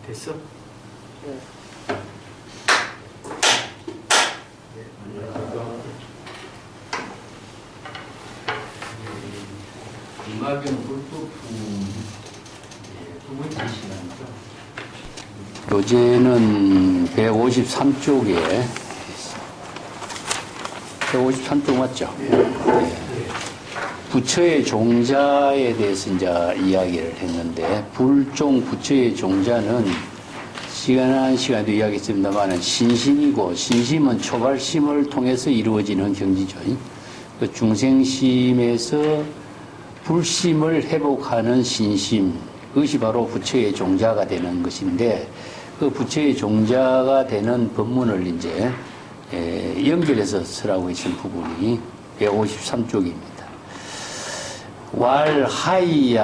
됐어? 네. 이마경 불법품 두 번째 시간이죠. 교재는 153쪽에 153쪽 맞죠? 네. 부처의 종자에 대해서 이제 이야기를 했는데, 불종 부처의 종자는 시간도 이야기했습니다만 신심이고, 신심은 초발심을 통해서 이루어지는 경지죠. 그 중생심에서 불심을 회복하는 신심, 그것이 바로 부처의 종자가 되는 것인데, 그 부처의 종자가 되는 법문을 이제 연결해서 쓰라고 했던 부분이 153쪽입니다. 왈하이야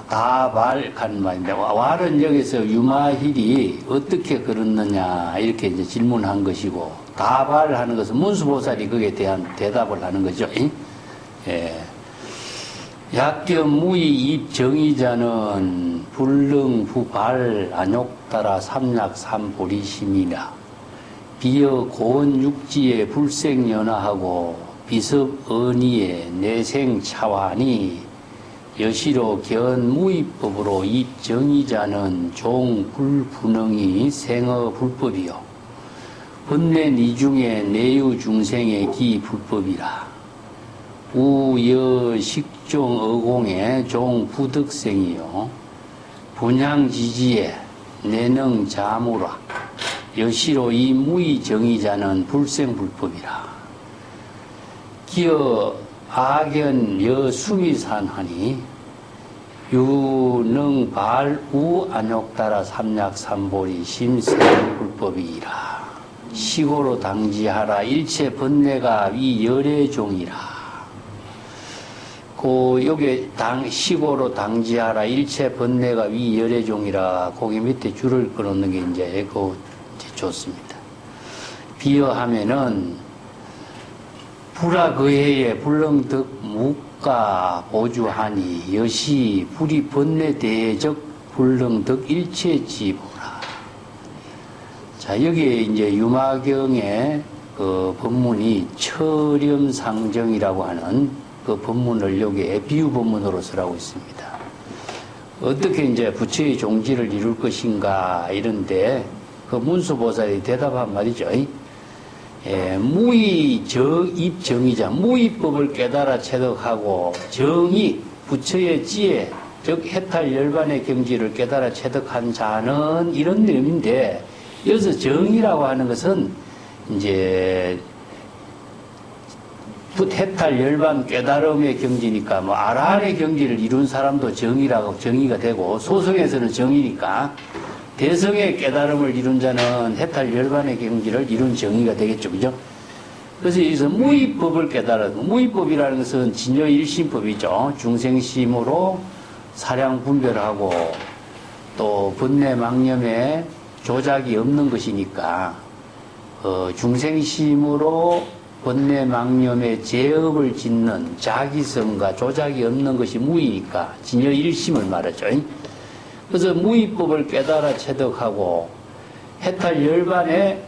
다발 가는 말인데, 왈은 여기서 유마힐이 어떻게 그렇느냐 이렇게 이제 질문한 것이고, 다발하는 것은 문수보살이 거기에 대한 대답을 하는 거죠. 예. 약견 무의 입 정의자는 불능 부발 안욕따라 삼약 삼보리심이라 비여 고원 육지에 불생연화하고 비섭 언의에 내생 차환이 여시로 견 무의법으로 입 정의자는 종 불분응이 생어 불법이요 본래 니중에 내유 중생의 기 불법이라 우여 식종 어공의 종 부득생이요 분향지지에 내능 자무라 여시로 이 무의 정의자는 불생불법이라 기어 악연 여수미산하니 유능 발우 안욕따라 삼약 삼보리 심생불법이라 시고로 당지하라 일체 번뇌가 위 열애종이라. 여기 시고로 당지하라 일체 번뇌가 위 열애종이라. 거기 밑에 줄을 끊는 게 이제 좋습니다. 비어하면은 불화 그해에 불능득 묵가 보주하니 여시 불이 번뇌 대적 불능득 일체지보라. 자, 여기에 이제 유마경의 그 법문이 처렴상정이라고 하는 그 법문을 여기에 비유 법문으로 쓰라고 있습니다. 어떻게 이제 부처의 종지를 이룰 것인가 이런데 그 문수보살이 대답한 말이죠. 무의 입정의자, 무의법을 깨달아 체득하고 정의, 부처의 지혜, 즉 해탈 열반의 경지를 깨달아 체득한 자는 이런 내용인데, 여기서 정의라고 하는 것은 이제 해탈 열반 깨달음의 경지니까 뭐 아라한의 경지를 이룬 사람도 정의가 되고, 소성에서는 정의니까 대성의 깨달음을 이룬 자는 해탈 열반의 경지를 이룬 정의가 되겠죠. 그죠? 그래서 여기서 무의법을 깨달아도, 무의법이라는 것은 진여일심법이죠. 중생심으로 사량 분별하고 또 번뇌 망념에 조작이 없는 것이니까, 중생심으로 번뇌 망념에 제업을 짓는 자기성과 조작이 없는 것이 무의니까 진여일심을 말하죠. 그래서 무의법을 깨달아 체득하고 해탈 열반의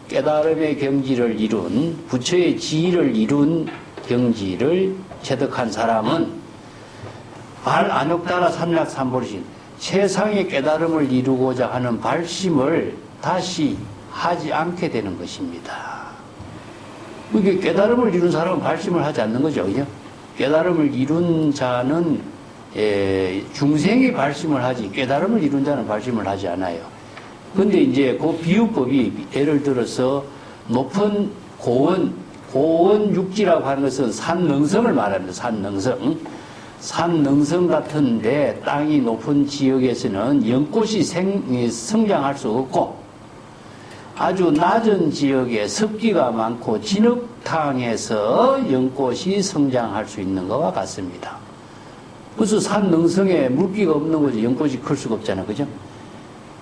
깨달음의 경지를 이룬, 부처의 지위를 이룬 경지를 체득한 사람은 발 안욕따라 삼약 삼보리심, 세상의 깨달음을 이루고자 하는 발심을 다시 하지 않게 되는 것입니다. 이게 깨달음을 이룬 사람은 발심을 하지 않는 거죠. 그죠? 깨달음을 이룬 자는 중생이 발심을 하지, 깨달음을 이룬 자는 발심을 하지 않아요. 근데 이제 그 비유법이 예를 들어서 높은 고원 육지라고 하는 것은 산능성을 말합니다. 산능성 같은데 땅이 높은 지역에서는 연꽃이 성장할 수 없고, 아주 낮은 지역에 습기가 많고 진흙탕에서 연꽃이 성장할 수 있는 것과 같습니다. 그래서 산능성에 물기가 없는 거지 연꽃이 클 수가 없잖아. 그죠?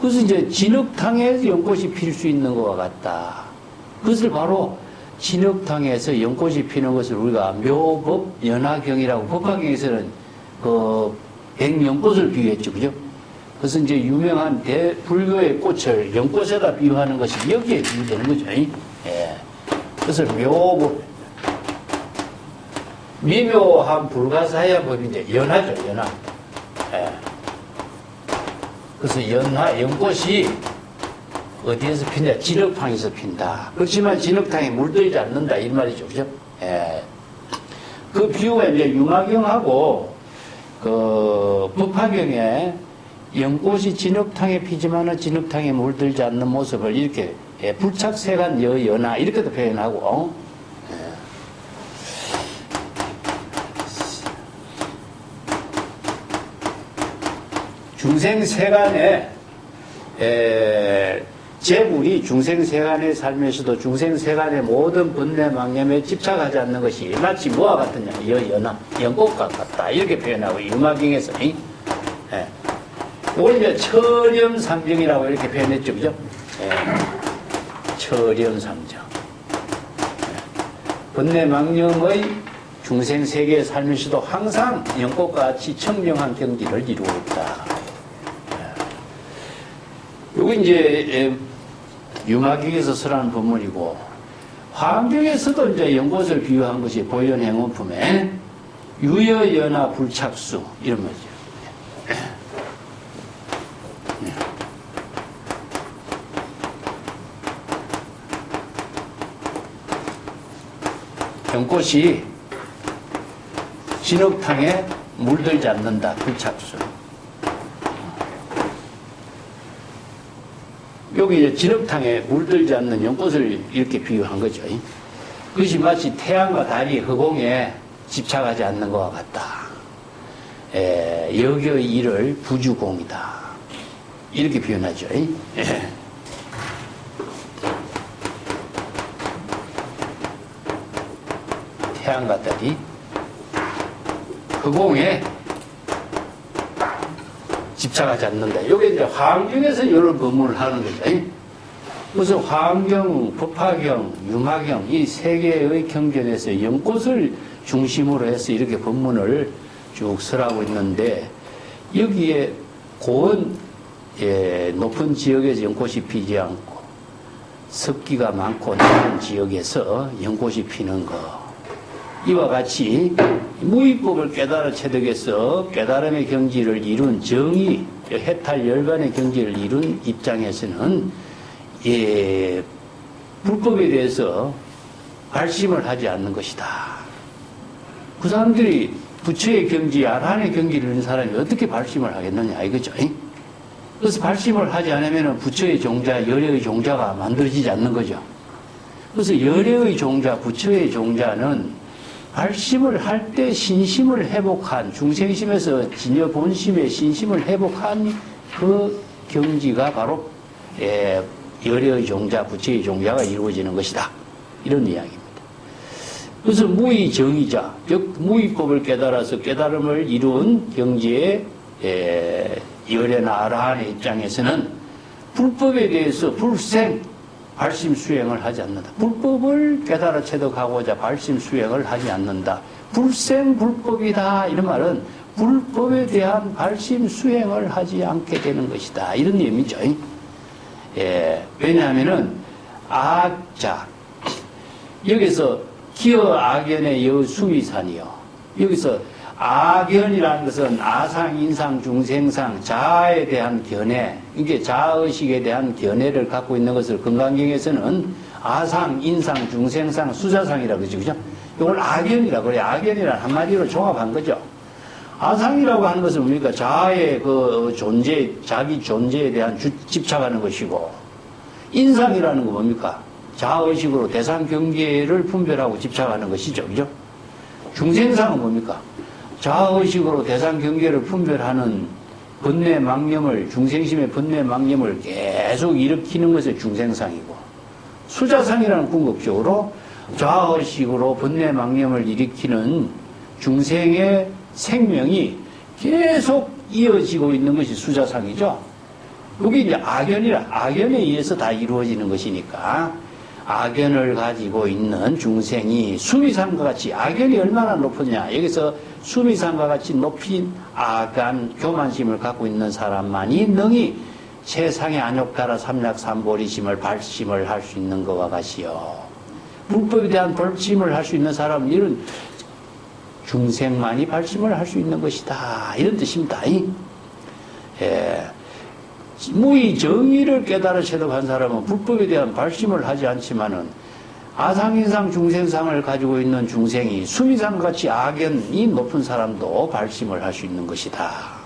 그래서 이제 진흙탕에서 연꽃이 필 수 있는 것과 같다. 그것을 바로 진흙탕에서 연꽃이 피는 것을 우리가 묘법 연화경이라고, 법화경에서는 그 백연꽃을 비유했죠. 그죠? 그래서 이제 유명한 불교의 꽃을 연꽃에다 비유하는 것이 여기에 비유되는 거죠. 예. 그래서 미묘한 불가사의법인데 연화죠, 연화. 예. 그래서 연꽃이 어디에서 핀다? 진흙탕에서 핀다. 그렇지만 진흙탕에 물들지 않는다. 이 말이죠. 그죠? 예. 그 비유가 이제 융화경하고 그 법화경에 연꽃이 진흙탕에 피지만은 진흙탕에 물들지 않는 모습을 이렇게 불착세간 연화 이렇게도 표현하고 중생세간에 제불이 중생세간에 살면서도 중생세간의 모든 번뇌 망념에 집착하지 않는 것이 마치 뭐와 같느냐 연화 연꽃과 같다 이렇게 표현하고 융화경에서 이걸 이제 처렴삼정이라고 이렇게 표현했죠, 그죠? 처렴삼정. 번뇌 망념의 중생 세계에 살면서도 항상 연꽃과 같이 청정한 경지를 이루고 있다. 요거 이제 융화경에서 설하는 법문이고 화엄경에서도 이제 연꽃을 비유한 것이 보현행원품에 유여연화 불착수 이런 거죠. 연꽃이 진흙탕에 물들지 않는다. 불착수. 여기 이제 진흙탕에 물들지 않는 연꽃을 이렇게 비유한 거죠. 그것이 마치 태양과 달이 허공에 집착하지 않는 것과 같다. 여기의 일을 부주공이다. 이렇게 표현하죠. 태양과 달이 허공에 집착하지 않는다. 이게 이제 화엄경에서 이런 법문을 하는 거죠. 그래서 화엄경, 법화경, 융화경 이 세 개의 경전에서 연꽃을 중심으로 해서 이렇게 법문을 쭉 설하고 있는데 여기에 고온 높은 지역에서 연꽃이 피지 않고 습기가 많고 낮은 지역에서 연꽃이 피는 거 이와 같이 무위법을 깨달아 체득해서 깨달음의 경지를 이룬 정의, 해탈 열반의 경지를 이룬 입장에서는 불법에 대해서 발심을 하지 않는 것이다. 그 사람들이 부처의 경지, 아라한의 경지를 이룬 사람이 어떻게 발심을 하겠느냐 이거죠. 그래서 발심을 하지 않으면 부처의 종자, 열애의 종자가 만들어지지 않는 거죠. 그래서 열애의 종자, 부처의 종자는 발심을 할 때 신심을 회복한 중생심에서 진여 본심의 신심을 회복한 그 경지가 바로 열애의 종자, 부처의 종자가 이루어지는 것이다. 이런 이야기입니다. 그래서 무의정의자, 즉 무의법을 깨달아서 깨달음을 이룬 경지의 열애나 아라한의 입장에서는 불법에 대해서 불생 발심 수행을 하지 않는다. 불법을 깨달아 체득하고자 발심 수행을 하지 않는다. 불생 불법이다. 이런 말은 불법에 대한 발심 수행을 하지 않게 되는 것이다. 이런 의미죠. 왜냐하면은 악자 여기서 기어 악연의 여수위산이요. 여기서 악연이라는 것은 아상, 인상, 중생상, 자아에 대한 견해, 이게 자아의식에 대한 견해를 갖고 있는 것을 금강경에서는 아상, 인상, 중생상, 수자상이라고 그러죠. 그죠? 이걸 악연이라고 그래요. 악연이란 한마디로 종합한 거죠. 아상이라고 하는 것은 뭡니까? 자아의 그 존재, 자기 존재에 대한 집착하는 것이고, 인상이라는 건 뭡니까? 자아의식으로 대상 경계를 분별하고 집착하는 것이죠. 그죠? 중생상은 뭡니까? 자아의식으로 대상 경계를 분별하는 번뇌 망념을, 중생심의 번뇌 망념을 계속 일으키는 것이 중생상이고, 수자상이라는 궁극적으로 자아의식으로 번뇌 망념을 일으키는 중생의 생명이 계속 이어지고 있는 것이 수자상이죠. 그게 이제 악연에 의해서 다 이루어지는 것이니까, 악연을 가지고 있는 중생이 수미상과 같이 악연이 얼마나 높으냐. 여기서 수미상과 같이 높인 악한 교만심을 갖고 있는 사람만이 능히 세상의 안욕따라 삼략삼보리심을 발심을 할 수 있는 것과 같이요. 불법에 대한 발심을 할 수 있는 사람은 이런 중생만이 발심을 할 수 있는 것이다. 이런 뜻입니다. 예. 무의 정의를 깨달아 체득한 사람은 불법에 대한 발심을 하지 않지만은 아상인상 중생상을 가지고 있는 중생이 수미상같이 악연이 높은 사람도 발심을 할 수 있는 것이다.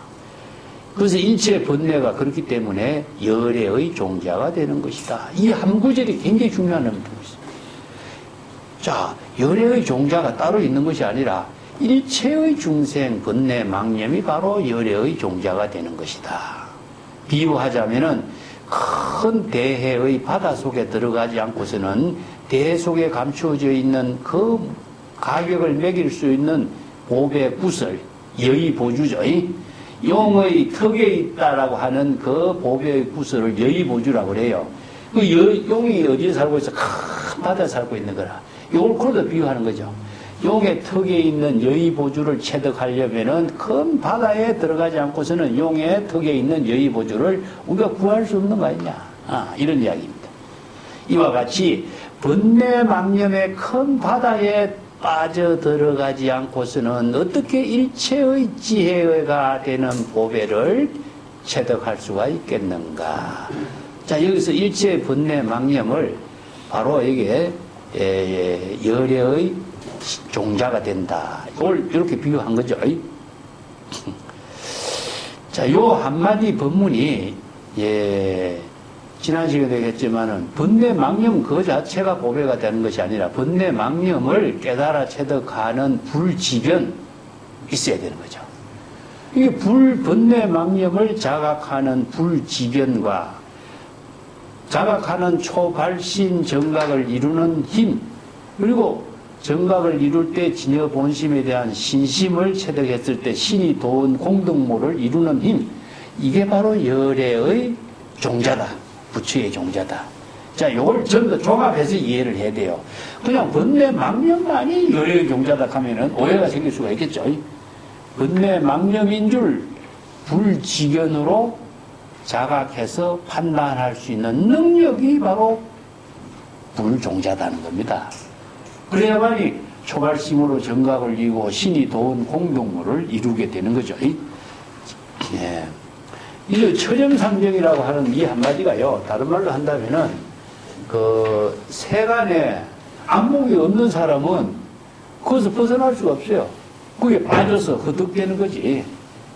그래서 일체 번뇌가 그렇기 때문에 열애의 종자가 되는 것이다. 이 한 구절이 굉장히 중요한 부분입니다. 자, 열애의 종자가 따로 있는 것이 아니라 일체의 중생 번뇌 망념이 바로 열애의 종자가 되는 것이다. 비유하자면은 큰 대해의 바다 속에 들어가지 않고서는 대 속에 감추어져 있는 그 가격을 매길 수 있는 보배 구슬, 여의보주죠. 용의 턱에 있다라고 하는 그 보배 구슬을 여의보주라고 그래요. 그 용이 어디에 살고 있어? 큰 바다에 살고 있는 거라. 이걸 그로도 비유하는 거죠. 용의 턱에 있는 여의보주를 체득하려면은 큰 바다에 들어가지 않고서는 용의 턱에 있는 여의보주를 우리가 구할 수 없는 거 아니냐. 이런 이야기입니다. 이와 같이 번뇌망념의 큰 바다에 빠져 들어가지 않고서는 어떻게 일체의 지혜가 되는 보배를 체득할 수가 있겠는가. 자, 여기서 일체의 번뇌망념을 바로 이게 열애의 종자가 된다. 이걸 이렇게 비유한 거죠. 자, 요 한마디 법문이, 지난 시간에 했지만은, 번뇌망념 그 자체가 보배가 되는 것이 아니라, 번뇌망념을 깨달아 체득하는 불지변 있어야 되는 거죠. 이게 번뇌망념을 자각하는 불지변과 자각하는 초발신 정각을 이루는 힘, 그리고 정각을 이룰 때 진여 본심에 대한 신심을 체득했을 때 신이 도운 공덕모를 이루는 힘, 이게 바로 열애의 종자다. 부처의 종자다. 자, 이걸 전부 종합해서 이해를 해야 돼요. 그냥 번뇌망념만이 열애의 종자다 하면은 오해가 생길 수가 있겠죠. 번뇌망념인 줄 불지견으로 자각해서 판단할 수 있는 능력이 바로 불종자다는 겁니다. 그래야만이 초발심으로 정각을 이루고 신이 도운 공동물을 이루게 되는 거죠. 예. 이 처념상정이라고 하는 이 한마디가요, 다른 말로 한다면은, 세간에 안목이 없는 사람은 그것을 벗어날 수가 없어요. 그게 빠져서 허덕되는 거지.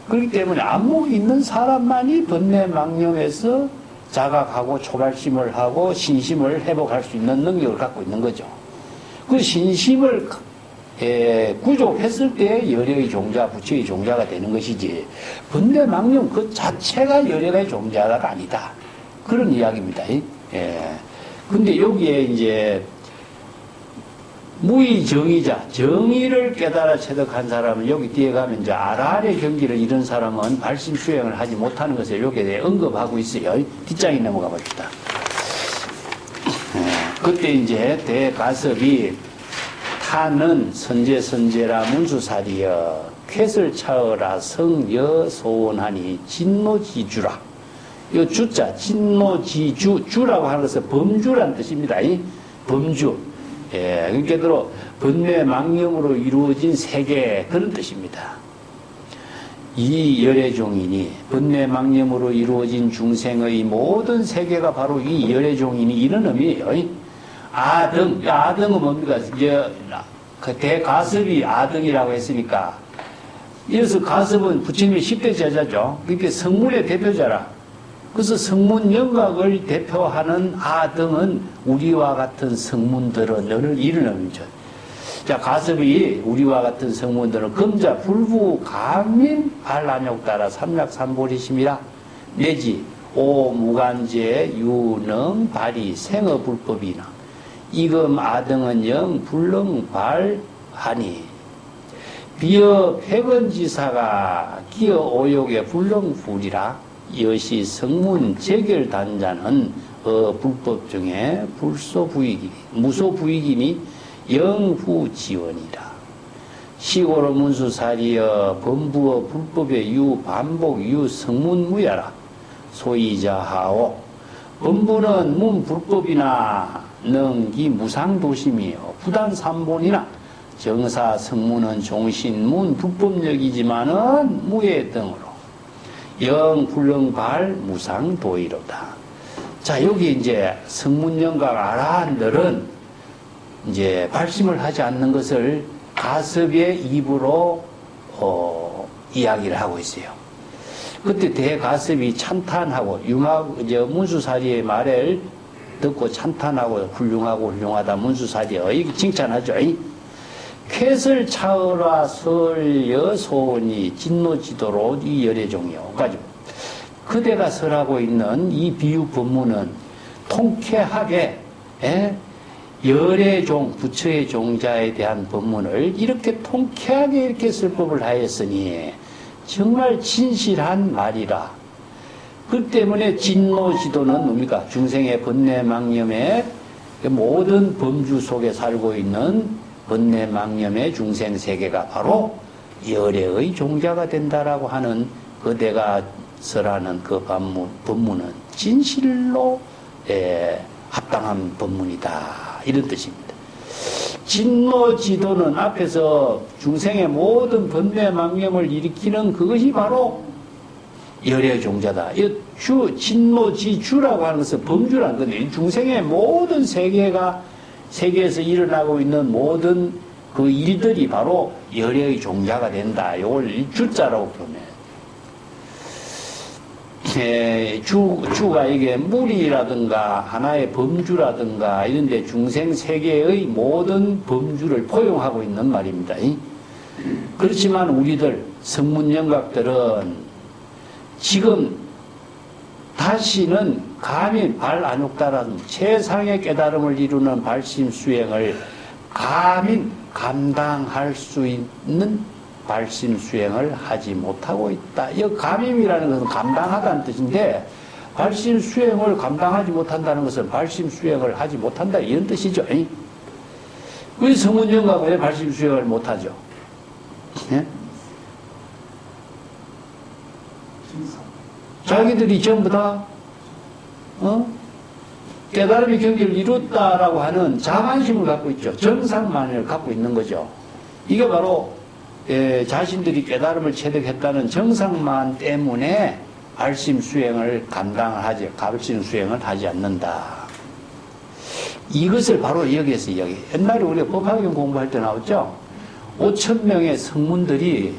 그렇기 때문에 안목이 있는 사람만이 번뇌망념에서 자각하고 초발심을 하고 신심을 회복할 수 있는 능력을 갖고 있는 거죠. 그 신심을 구족했을 때 열애의 종자, 부처의 종자가 되는 것이지, 번뇌망념 그 자체가 열애의 종자가 아니다. 그런 이야기입니다. 근데 여기에 이제 무의 정의자, 정의를 깨달아 체득한 사람은 여기 뒤에 가면 이제 아라한의 경지를 이룬 사람은 발심 수행을 하지 못하는 것을 여기에 대해 언급하고 있어요. 뒷장에 넘어가 봅시다. 그때 이제 대가섭이 타는 선제선제라 문수살이여 쾌슬 차어라 성여 소원하니 진노지주라. 이 주자 진노지주, 주라고 하는 것은 범주란 뜻입니다. 이 범주. 그러니까 번뇌망념으로 이루어진 세계, 그런 뜻입니다. 이 열애종이니 번뇌망념으로 이루어진 중생의 모든 세계가 바로 이 열애종이니 이런 의미예요. 아등, 아등은 뭡니까? 그 대가섭이 아등이라고 했으니까, 이어서 가섭은 부처님의 10대 제자죠. 그러니까 성문의 대표자라. 그래서 성문 영각을 대표하는 아등은 우리와 같은 성문들은 이런 의미죠. 자, 가섭이 우리와 같은 성문들은 금자 불부 감민 발란욕 따라 삼략삼보리심이라 내지 오 무간제 유능 발이 생어 불법이나 이금 아등은 영 불능 발하니 비어 백원지사가 기어 오욕의 불능 불이라 여시 성문 재결 단자는 불법 중에 불소부익이니 무소부익이니 영후지원이라. 시고로 문수사리여 범부어 불법의 유 반복 유 성문무야라. 소이자하오. 범부는 문불법이나 능기 무상도심이요 부단삼본이나 정사 성문은 종신 문불법력이지만은 무예 등으로 영불능발 무상도이로다. 자, 여기 이제 성문영각 아라한들은 이제 발심을 하지 않는 것을 가섭의 입으로 이야기를 하고 있어요. 그때 대가섭이 찬탄하고 문수사리의 말을 듣고 찬탄하고 훌륭하다 문수사리의 칭찬하죠. 쾌설 차으라 설여 소원이 진노지도로 이 열애종이요. 가지고 그대가 설하고 있는 이 비유 법문은 통쾌하게 열애종 부처의 종자에 대한 법문을 이렇게 통쾌하게 이렇게 설법을 하였으니 정말 진실한 말이라. 그 때문에 진노지도는 뭡니까? 중생의 번뇌망념의 모든 범주 속에 살고 있는 번뇌망념의 중생세계가 바로 열애의 종자가 된다라고 하는 그대가 설하는 그 법문은 진실로 합당한 법문이다. 이런 뜻입니다. 진노지도는 앞에서 중생의 모든 번뇌망념을 일으키는 그것이 바로 열애의 종자다. 이 진노지주라고 하는 것은 범주라는 건데, 중생의 모든 세계에서 일어나고 있는 모든 그 일들이 바로 열애의 종자가 된다. 이걸 주자라고 표현해요. 주가 이게 무리라든가 하나의 범주라든가 이런데 중생 세계의 모든 범주를 포용하고 있는 말입니다. 그렇지만 우리들 성문영각들은 지금 다시는 감히 발안욕다라는 최상의 깨달음을 이루는 발심수행을 감히 감당할 수 있는 발심수행을 하지 못하고 있다. 이 감임이라는 것은 감당하다는 뜻인데 발심수행을 감당하지 못한다는 것은 발심수행을 하지 못한다 이런 뜻이죠. 왜 성문영가가 왜 발심수행을 못하죠? 예? 자기들이 전부 다 깨달음의 경지를 이뤘다라고 하는 자만심을 갖고 있죠. 정상만을 갖고 있는 거죠. 이게 바로 자신들이 깨달음을 체득했다는 정상만 때문에 발심 수행을 발심 수행을 하지 않는다. 이것을 바로 여기에서 이야기해요. 옛날에 우리가 법화경 공부할 때 나왔죠. 5,000명의 성문들이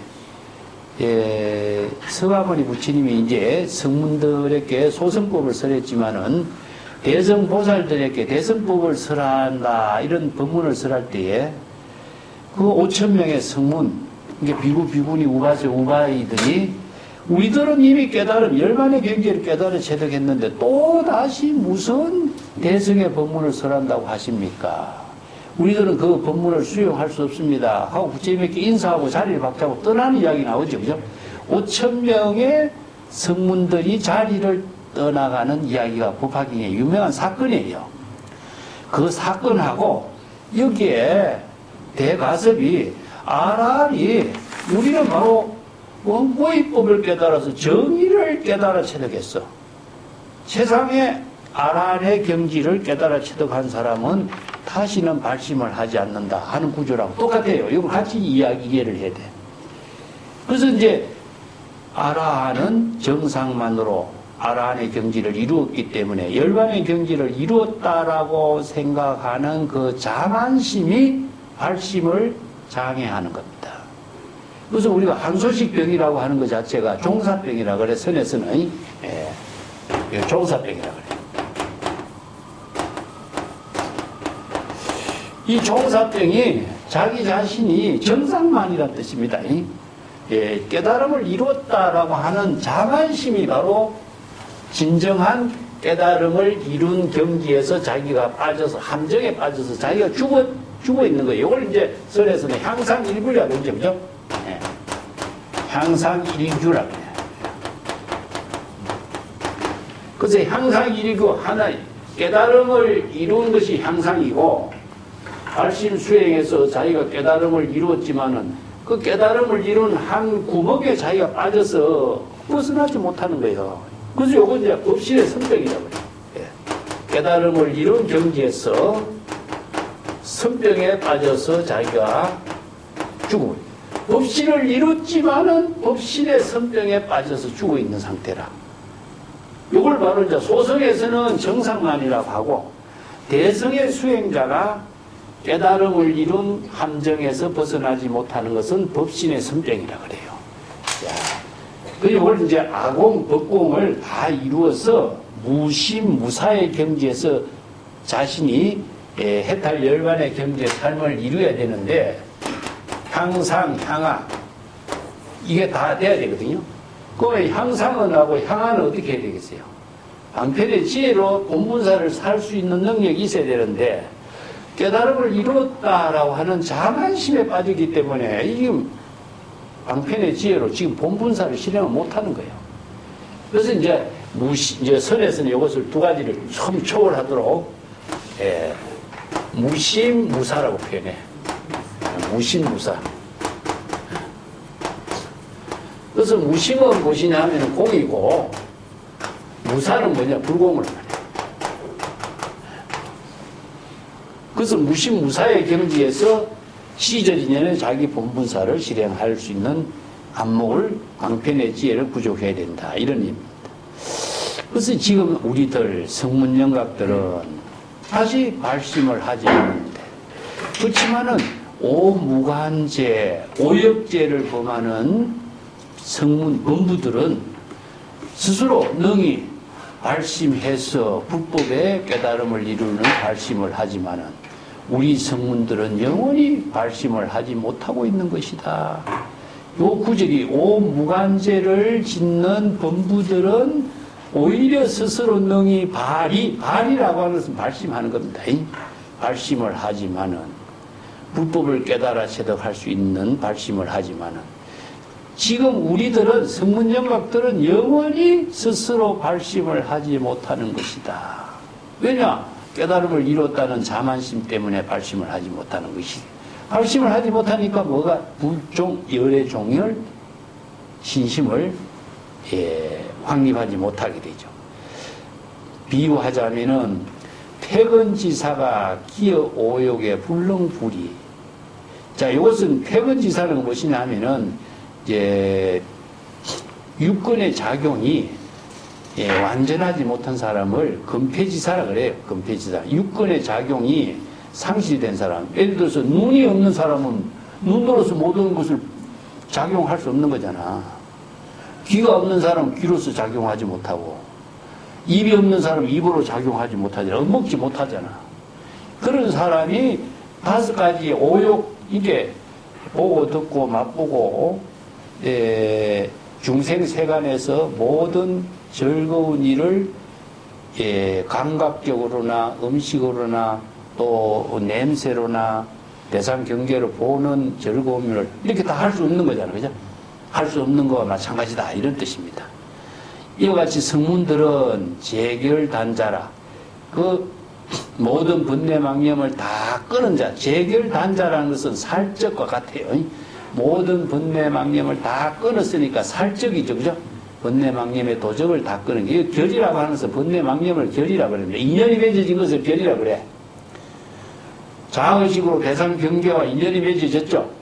서가모니 부처님이 이제 성문들에게 소승법을 설했지만은 대성보살들에게 대성법을 설한다 이런 법문을 설할 때에 그 5,000명의 성문, 이게 비구니 우바이들이 우리들은 이미 깨달음 열반의 경지를 깨달아 체득했는데 또 다시 무슨 대성의 법문을 설한다고 하십니까? 우리들은 그 법문을 수용할 수 없습니다. 하고 부처님께 인사하고 자리를 박차고 떠나는 이야기 나오죠. 그죠? 5,000명의 성문들이 자리를 떠나가는 이야기가 법화경의 유명한 사건이에요. 그 사건하고 여기에 대가섭이 아라리 우리는 바로 원고의법을 깨달아서 정의를 깨달아 체득했어. 세상에 아란의 경지를 깨달아 체득한 사람은 다시는 발심을 하지 않는다 하는 구조랑 똑같아요. 이걸 같이 이해를 해야 돼. 그래서 이제 아라한은 정상만으로 아라한의 경지를 이루었기 때문에 열반의 경지를 이루었다라고 생각하는 그 자만심이 발심을 장애하는 겁니다. 그래서 우리가 한소식병이라고 하는 것 자체가 종사병이라 그래. 선에서는 종사병이라 그래. 이 종사병이 자기 자신이 정상만이라는 뜻입니다. 깨달음을 이뤘다라고 하는 자만심이 바로 진정한 깨달음을 이룬 경지에서 자기가 빠져서 함정에 빠져서 자기가 죽어 있는 거예요. 이걸 이제 설에서는 향상일구라고 그러죠. 그죠? 향상일규라고 해요. 그래서 향상일구 하나 깨달음을 이룬 것이 향상이고 발심 수행에서 자기가 깨달음을 이루었지만은 그 깨달음을 이룬 한 구멍에 자기가 빠져서 벗어나지 못하는 거예요. 그래서 요거 이제 법신의 선병이라고 해요. 예. 깨달음을 이룬 경지에서 선병에 빠져서 자기가 죽어. 법신을 이뤘지만은 법신의 선병에 빠져서 죽어 있는 상태라. 이걸 바로 이제 소성에서는 정상만이라고 하고 대성의 수행자가 깨달음을 이룬 함정에서 벗어나지 못하는 것은 법신의 선병이라 그래요. 그리고 이제 아공, 법공을 다 이루어서 무심, 무사의 경지에서 자신이 해탈 열반의 경지의 삶을 이루어야 되는데 향상, 향하 이게 다 돼야 되거든요. 그러면 향상은 하고 향하는 어떻게 해야 되겠어요? 방편의 지혜로 본분사를 살 수 있는 능력이 있어야 되는데 깨달음을 이루었다라고 하는 자만심에 빠지기 때문에 이게 방편의 지혜로 지금 본분사를 실행을 못하는 거예요. 그래서 이제 선에서는 이것을 두 가지를 처음 초월하도록 무심무사라고 표현해. 무심무사. 그래서 무심은 무엇이냐 하면 공이고 무사는 뭐냐 불공을 말해요. 그래서 무심무사의 경지에서 시절이년에 자기 본분사를 실행할 수 있는 안목을 방편의 지혜를 구족해야 된다 이런 의미입니다. 그래서 지금 우리들 성문영각들은 다시 발심을 하지 않는데 그렇지만은 오무관죄, 오역죄를 범하는 성문 범부들은 스스로 능히 발심해서 불법의 깨달음을 이루는 발심을 하지만은 우리 성문들은 영원히 발심을 하지 못하고 있는 것이다. 요 구절이 오무관죄를 짓는 범부들은 오히려 스스로 능히 발이라고 하는 것은 발심하는 겁니다. 발심을 하지만은 불법을 깨달아 체득할 수 있는 발심을 하지만은 지금 우리들은 성문영각들은 영원히 스스로 발심을 하지 못하는 것이다. 왜냐? 깨달음을 이뤘다는 자만심 때문에 발심을 하지 못하는 것이. 발심을 하지 못하니까 뭐가 불종, 열애종열, 신심을 확립하지 못하게 되죠. 비유하자면은 퇴근지사가 기어 오욕의 불능불이. 자, 이것은 퇴근지사는 무엇이냐 하면은 이제 육근의 작용이 완전하지 못한 사람을 금폐지사라 그래요. 금폐지사. 육근의 작용이 상실된 사람. 예를 들어서 눈이 없는 사람은 눈으로서 모든 것을 작용할 수 없는 거잖아. 귀가 없는 사람은 귀로서 작용하지 못하고 입이 없는 사람은 입으로 작용하지 못하잖아. 먹지 못하잖아. 그런 사람이 5가지 오욕 이게 보고 듣고 맛보고 중생세간에서 모든 즐거운 일을 감각적으로나 음식으로나 또 냄새로나 대상 경계로 보는 즐거움을 이렇게 다 할 수 없는 거잖아요. 그죠? 할 수 없는 거와 마찬가지다. 이런 뜻입니다. 이와 같이 성문들은 재결단자라. 그 모든 번뇌망념을 다 끄는 자. 재결단자라는 것은 살적과 같아요. 모든 번뇌망념을 다 끊었으니까 살적이죠. 그죠? 번뇌망념의 도적을 다 끄는 게. 결이라고 하는 것은 번뇌망념을 결이라고 합니다. 인연이 맺어진 것을 결이라고 그래. 자의식으로 대상 경계와 인연이 맺어졌죠.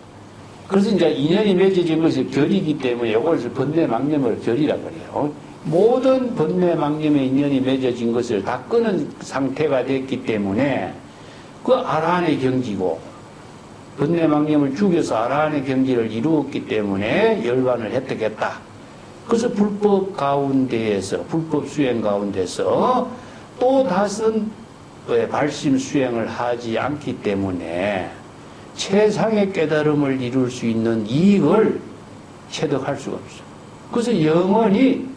그래서 이제 인연이 맺어진 것이 결이기 때문에 이것을 번뇌망념을 결이라고 그래요. 모든 번뇌망념의 인연이 맺어진 것을 다 끄는 상태가 됐기 때문에 그 아라한의 경지고 번뇌망념을 죽여서 아라한의 경지를 이루었기 때문에 열반을 획득했다. 그래서 불법 가운데에서 불법 수행 가운데서 또 다른 발심 수행을 하지 않기 때문에 최상의 깨달음을 이룰 수 있는 이익을 체득할 수가 없어. 그래서 영원히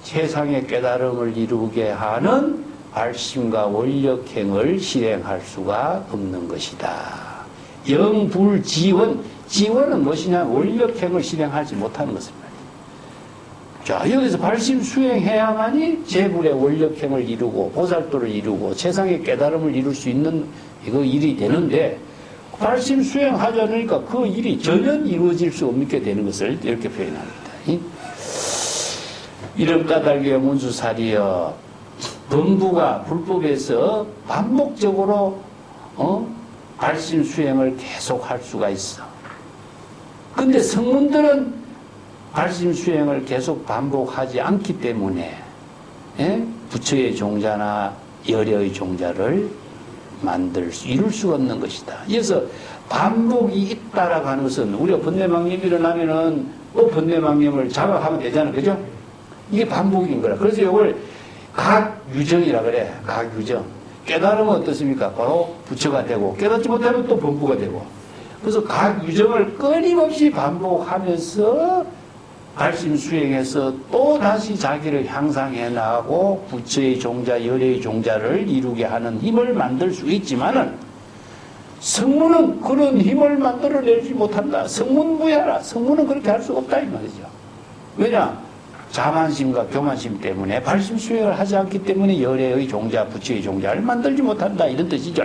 최상의 깨달음을 이루게 하는 발심과 원력행을 실행할 수가 없는 것이다. 영불지원, 지원은 무엇이냐? 원력행을 실행하지 못하는 것입니다. 자, 여기서 발심 수행해야만이 제불의 원력행을 이루고 보살도를 이루고 최상의 깨달음을 이룰 수 있는 이거 일이 되는데 발심 수행하지 않으니까 그 일이 전혀 이루어질 수 없게 되는 것을 이렇게 표현합니다. 이런 까닭에 문수살이여 범부가 불법에서 반복적으로 발심 수행을 계속할 수가 있어. 근데 성문들은 발심 수행을 계속 반복하지 않기 때문에 부처의 종자나 열애의 종자를 이룰 수가 없는 것이다. 그래서 반복이 있다라고 하는 것은 우리가 번뇌망념이 일어나면은 번뇌망념을 자각하면 되잖아. 그죠? 이게 반복인 거라. 그래서 이걸 각유정이라 그래. 각유정. 깨달으면 어떻습니까? 바로 부처가 되고 깨닫지 못하면 또 범부가 되고. 그래서 각유정을 끊임없이 반복하면서 발심 수행해서 또 다시 자기를 향상해 나가고 부처의 종자, 열애의 종자를 이루게 하는 힘을 만들 수 있지만은 성문은 그런 힘을 만들어내지 못한다. 성문부야라. 성문은 그렇게 할 수 없다 이 말이죠. 왜냐? 자만심과 교만심 때문에 발심 수행을 하지 않기 때문에 열애의 종자, 부처의 종자를 만들지 못한다 이런 뜻이죠.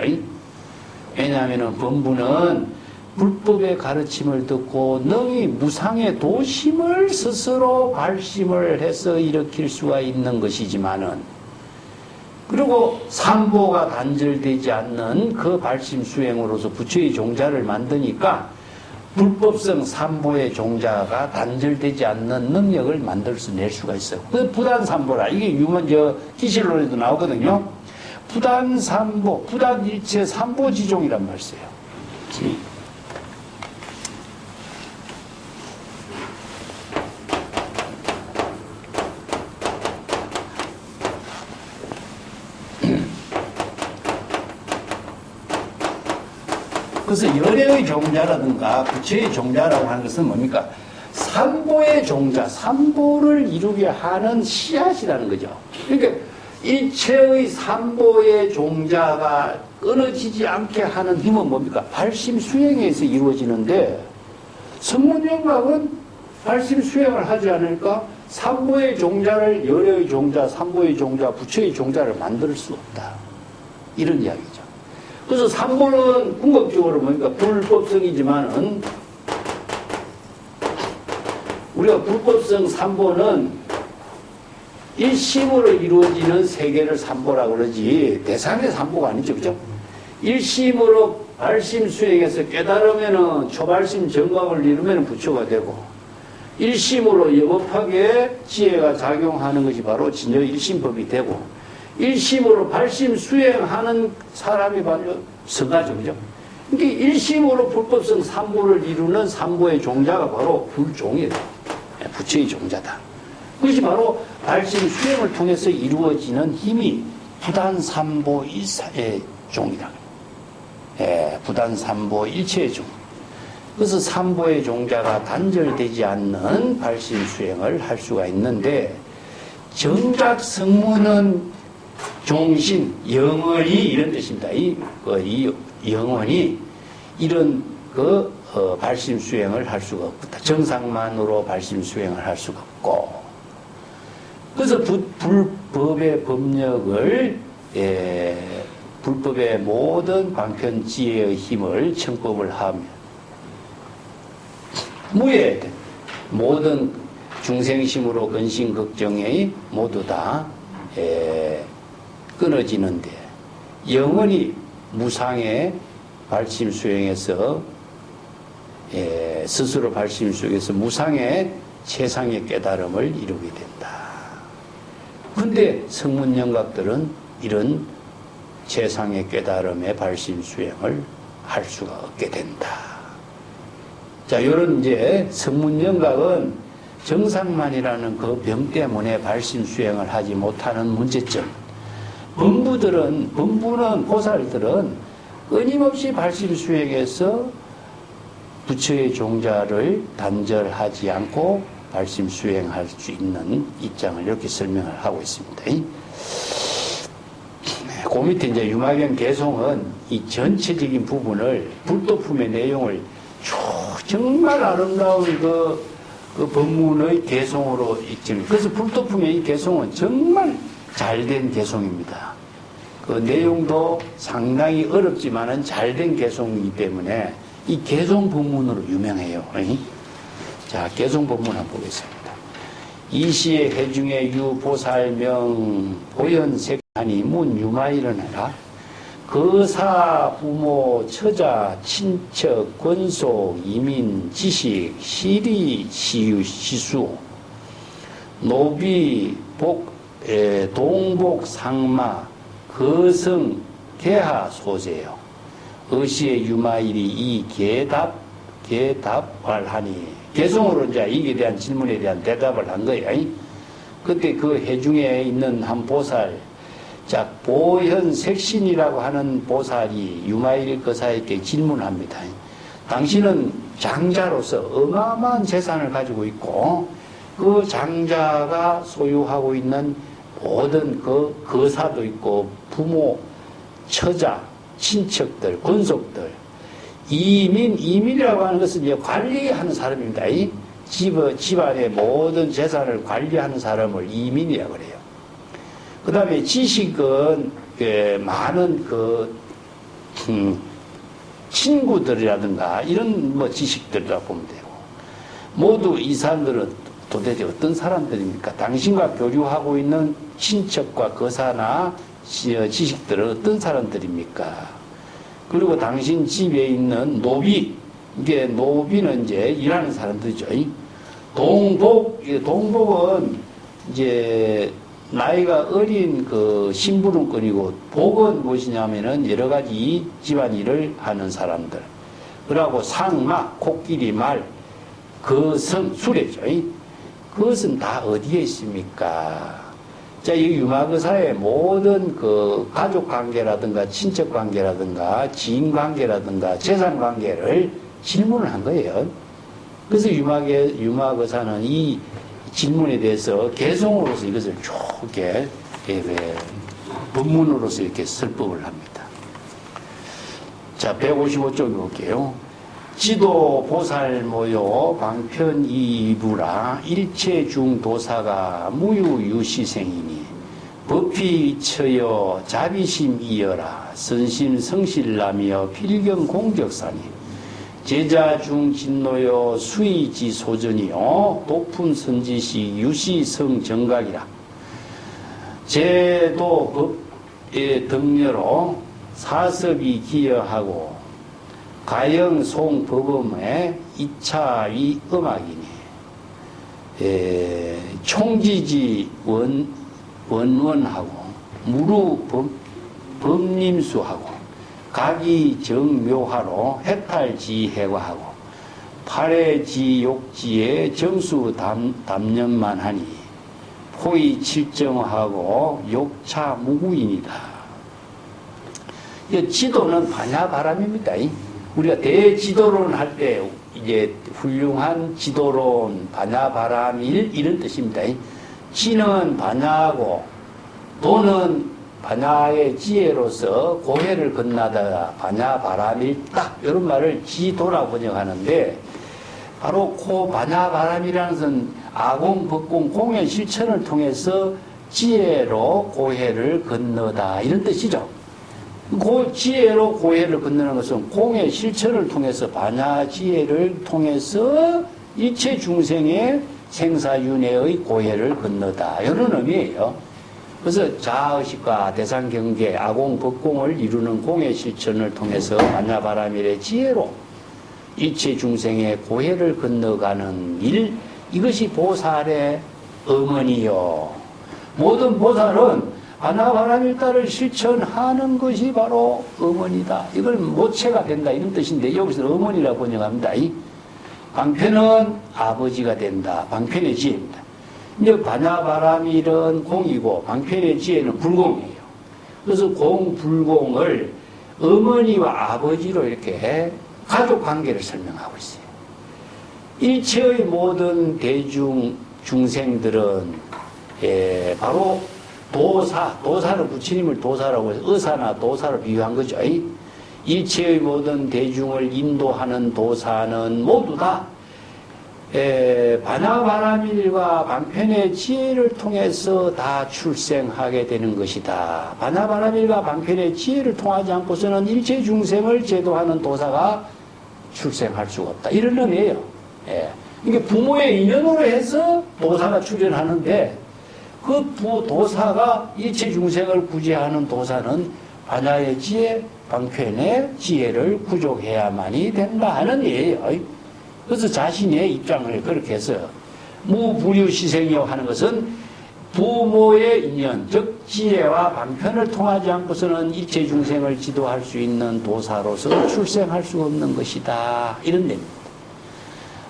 왜냐하면 범부는 불법의 가르침을 듣고 능히 무상의 도심을 스스로 발심을 해서 일으킬 수가 있는 것이지만은 그리고 삼보가 단절되지 않는 그 발심 수행으로서 부처의 종자를 만드니까 불법성 삼보의 종자가 단절되지 않는 능력을 낼 수가 있어요. 그 부단삼보라. 이게 유문 기실론에도 나오거든요. 부단삼보, 부단일체 삼보지종이란 말이에요. 그래서 열애의 종자라든가 부처의 종자라고 하는 것은 뭡니까? 삼보의 종자, 삼보를 이루게 하는 씨앗이라는 거죠. 그러니까 일체의 삼보의 종자가 끊어지지 않게 하는 힘은 뭡니까? 발심 수행에서 이루어지는데 성문영각은 발심 수행을 하지 않을까? 삼보의 종자를 열애의 종자, 삼보의 종자, 부처의 종자를 만들 수 없다. 이런 이야기죠. 그래서 삼보는 궁극적으로 뭡니까? 불법성이지만은 우리가 불법성 삼보는 일심으로 이루어지는 세계를 삼보라고 그러지 대상의 삼보가 아니죠. 그죠? 일심으로 발심 수행해서 깨달으면은 초발심 정각을 이루면 부처가 되고 일심으로 여법하게 지혜가 작용하는 것이 바로 진여 일심법이 되고 일심으로 발심 수행하는 사람이 바로 성가죠. 그죠? 그러니까 일심으로 불법성 삼보를 이루는 삼보의 종자가 바로 불종이에요. 부처의 종자다. 그것이 바로 발심 수행을 통해서 이루어지는 힘이 부단삼보 일사의 종이다. 부단삼보 일체의 종. 그래서 삼보의 종자가 단절되지 않는 발심 수행을 할 수가 있는데 정작 성문은 종신, 영원히 이런 뜻입니다. 이 영원히 이런 발심 수행을 할 수가 없다. 정상만으로 발심 수행을 할 수가 없고 그래서 불법의 법력을 불법의 모든 방편 지혜의 힘을 청법을 하며 무에 모든 중생심으로 근심 걱정이 모두 다 끊어지는데 영원히 무상의 발심 수행에서 스스로 발심 수행해서 무상의 최상의 깨달음을 이루게 된다. 근데 성문영각들은 이런 최상의 깨달음의 발심 수행을 할 수가 없게 된다. 자, 이런 이제 성문영각은 정상만이라는 그 병 때문에 발심 수행을 하지 못하는 문제점. 범부는 보살들은 끊임없이 발심 수행해서 부처의 종자를 단절하지 않고 발심 수행할 수 있는 입장을 이렇게 설명을 하고 있습니다. 그 밑에 이제 유마경 개송은 이 전체적인 부분을 불도품의 내용을 정말 아름다운 그 법문의 개송으로 읽습니다. 그래서 불도품의 이 개송은 정말 잘된 개송입니다. 그 내용도 상당히 어렵지만은 잘된 개송이기 때문에 이 개송 법문으로 유명해요. 자, 개송 법문 한번 보겠습니다. 이시의 해중의 유보살명 보현색하니 문 유마일은 해라. 거사 부모 처자 친척 권속 이민 지식 시리 시유 시수 노비 동복 상마 거성 개하 소재요. 의시의 유마일이 이 개답을 하니 개송으로 이제 이에 대한 질문에 대한 대답을 한 거예요. 그때 그 해중에 있는 한 보살, 자, 보현색신이라고 하는 보살이 유마일 거사에게 질문합니다. 당신은 장자로서 어마어마한 재산을 가지고 있고 그 장자가 소유하고 있는 모든 그 거사도 있고 부모, 처자, 친척들, 권속들, 이민이라고 하는 것은 이제 관리하는 사람입니다. 이 집안의 모든 재산을 관리하는 사람을 이민이라고 그래요. 그 다음에 지식은 많은 친구들이라든가 이런 뭐 지식들이라고 보면 되고, 모두 이 사람들은 도대체 어떤 사람들입니까? 당신과 교류하고 있는 친척과 거사나 지식들은 어떤 사람들입니까? 그리고 당신 집에 있는 노비, 이게 노비는 이제 일하는 사람들이죠. 동복은 이제 나이가 어린 그 심부름꾼이고, 복은 무엇이냐면은 여러 가지 집안일을 하는 사람들. 그러고 상마, 코끼리, 말, 거성, 수레죠. 그것은 다 어디에 있습니까? 자, 이 유마거사의 모든 그 가족 관계라든가 친척 관계라든가 지인 관계라든가 재산 관계를 질문을 한 거예요. 그래서 유마거사는 이 질문에 대해서 개송으로서 이것을 쭉 이렇게 본문으로서 이렇게 설법을 합니다. 자, 155쪽 볼게요. 지도 보살 모요 방편 이부라 일체 중 도사가 무유유시생이니 법피 처여 자비심 이어라 선심 성실라며 필경 공적사니 제자 중 진노여 수의지 소전이요 도품 선지시 유시성 정각이라 제도 법의 등려로 사섭이 기여하고 가영 송 법음의 2차위 음악이니 총지지 원원하고 무루 법림수하고 각이 정묘하로 해탈지해과하고 팔해지욕지에 정수 담념만 하니 포의 칠정하고 욕차 무구인이다. 이 지도는 반야바람입니다. 우리가 대지도론 할 때 이제 훌륭한 지도론, 반야바람일 이런 뜻입니다. 지는 반야하고 도는 반야의 지혜로서 고해를 건너다가 반야바람일 딱 이런 말을 지도라고 번역하는데, 바로 그 반야바람이라는 것은 아공, 법공, 공의 실천을 통해서 지혜로 고해를 건너다 이런 뜻이죠. 지혜로 고해를 건너는 것은 공의 실천을 통해서 반야지혜를 통해서 일체 중생의 생사윤회의 고해를 건너다 이런 의미예요. 그래서 자의식과 대상경계, 아공, 법공을 이루는 공의 실천을 통해서 반야바라밀의 지혜로 일체 중생의 고해를 건너가는 일, 이것이 보살의 어머니요. 모든 보살은 반야바라밀다를 실천하는 것이 바로 어머니다. 이걸 모체가 된다 이런 뜻인데, 여기서 어머니라고 번역합니다. 방편은 아버지가 된다. 방편의 지혜입니다. 이제 반야바라밀은 공이고 방편의 지혜는 불공이에요. 그래서 공불공을 어머니와 아버지로 이렇게 가족 관계를 설명하고 있어요. 일체의 모든 중생들은 바로 도사는 부처님을 도사라고 해서 의사나 도사로 비유한 거죠. 일체의 모든 대중을 인도하는 도사는 모두 다 반야바라밀과 방편의 지혜를 통해서 다 출생하게 되는 것이다. 반야바라밀과 방편의 지혜를 통하지 않고서는 일체 중생을 제도하는 도사가 출생할 수가 없다. 이런 의미예요. 예. 이게 부모의 인연으로 해서 도사가 출현하는데 그 도사가 일체 중생을 구제하는 도사는 반야의 지혜, 방편의 지혜를 구족해야만이 된다 하는 예예요. 그래서 자신의 입장을 그렇게 해서 무부류시생이요 하는 것은 부모의 인연, 즉 지혜와 방편을 통하지 않고서는 일체 중생을 지도할 수 있는 도사로서 출생할 수 없는 것이다. 이런 내용입니다.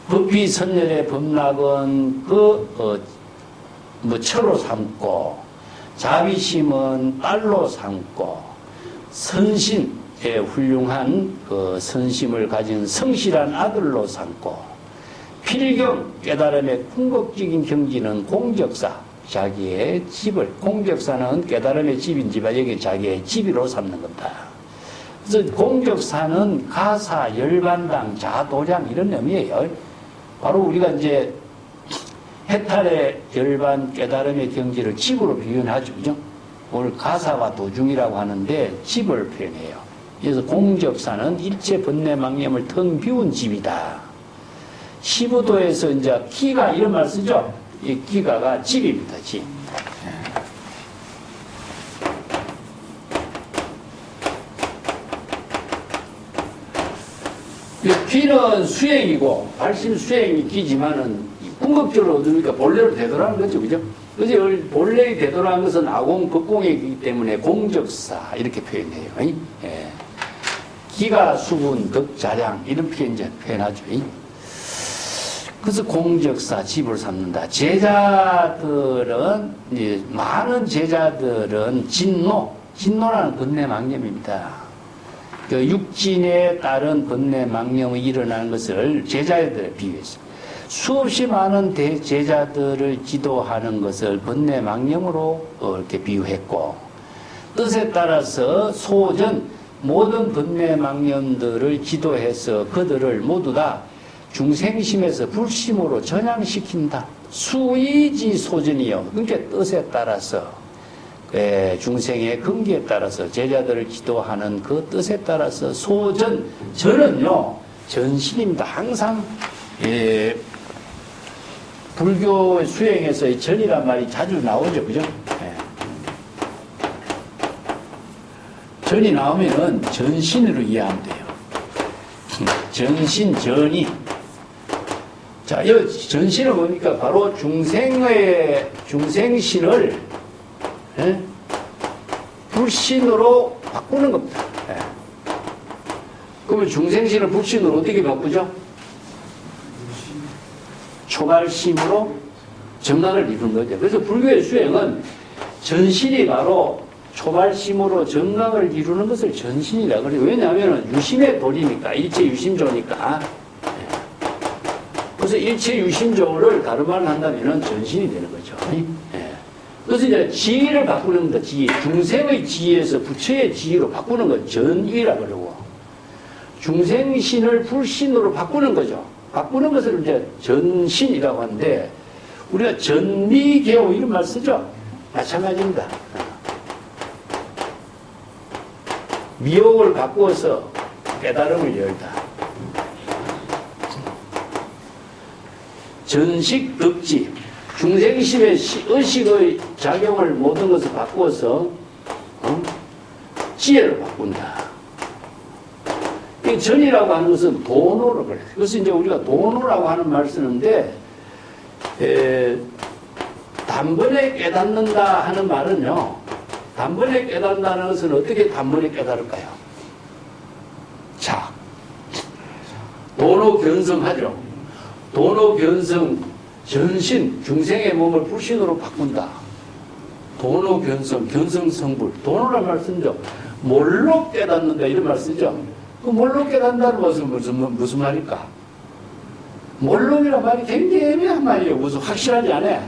법비선열의 법락은 처로 삼고 자비심은 딸로 삼고 선신 훌륭한 그 선심을 가진 성실한 아들로 삼고 필경 깨달음의 궁극적인 경지는 공적사 자기의 집을 공적사는 깨달음의 집인지만 여기 자기의 집으로 삼는 겁니다. 그래서 공적사는 가사, 열반당, 자도장 이런 의미예요. 바로 우리가 이제 해탈의 열반 깨달음의 경지를 집으로 표현하죠. 그죠? 오늘 가사와 도중이라고 하는데 집을 표현해요. 그래서 공적사는 일체 번뇌망념을 텅 비운 집이다. 시부도에서 이제 기가 이런 말 쓰죠. 이 기가가 집입니다. 집. 기는 수행이고 발심 수행이 기지만은 궁극적으로 얻으니까 본래로 되돌아가는 거죠. 그죠? 그래서 본래의 되돌아간 것은 아공, 극공이기 때문에 공적사 이렇게 표현해요. 예. 기가 수분, 덕자량 이런 표현하죠. 그래서 공적사 집을 삼는다. 제자들은 많은 제자들은 진노라는 번뇌망념입니다. 그 육진에 따른 번뇌망념이 일어나는 것을 제자들에 비유했습니다. 수없이 많은 제자들을 지도하는 것을 번뇌망념으로 이렇게 비유했고 뜻에 따라서 소전 모든 번뇌망념들을 지도해서 그들을 모두 다 중생심에서 불심으로 전향시킨다. 수의지 소전이요. 그러니까 뜻에 따라서 중생의 근기에 따라서 제자들을 지도하는 그 뜻에 따라서 소전, 전은요 전신입니다. 항상 불교 수행에서 전이란 말이 자주 나오죠. 그죠? 전이 나오면은 전신으로 이해하면 돼요. 전신, 전이. 자, 이 전신을 보니까 바로 중생신을 불신으로 바꾸는 겁니다. 그러면 중생신을 불신으로 어떻게 바꾸죠? 초발심으로 정각을 이루는 거죠. 그래서 불교의 수행은 전신이 바로 초발심으로 정각을 이루는 것을 전신이라 그래요. 왜냐하면 유심의 도리니까, 일체 유심조니까. 그래서 일체 유심조를 다른 말로 한다면 전신이 되는 거죠. 그래서 이제 지위를 바꾸는 겁니다. 지위. 중생의 지위에서 부처의 지위로 바꾸는 건 전위라 그러고, 중생신을 불신으로 바꾸는 거죠. 바꾸는 것을 이제 전신이라고 하는데, 우리가 전미개호 이런 말 쓰죠? 마찬가지입니다. 미혹을 바꾸어서 깨달음을 열다. 전식 덕지. 중생심의 의식의 작용을 모든 것을 바꾸어서 지혜를 바꾼다. 이 전이라고 하는 것은 도노를 그래요. 그래서 이제 우리가 도노라고 하는 말 쓰는데, 단번에 깨닫는다 하는 말은요, 단번에 깨닫는다는 것은 어떻게 단번에 깨달을까요? 자, 도노 견성하죠. 도노 견성, 전신, 중생의 몸을 불신으로 바꾼다. 도노 견성, 견성성불. 도노란 말 쓰죠. 몰로 깨닫는다 이런 말 쓰죠. 그 몰로 깨닫는다는 것은 무슨 말일까? 몰로이란 말이 굉장히 애매한 말이에요. 무슨 확실하지 않아요.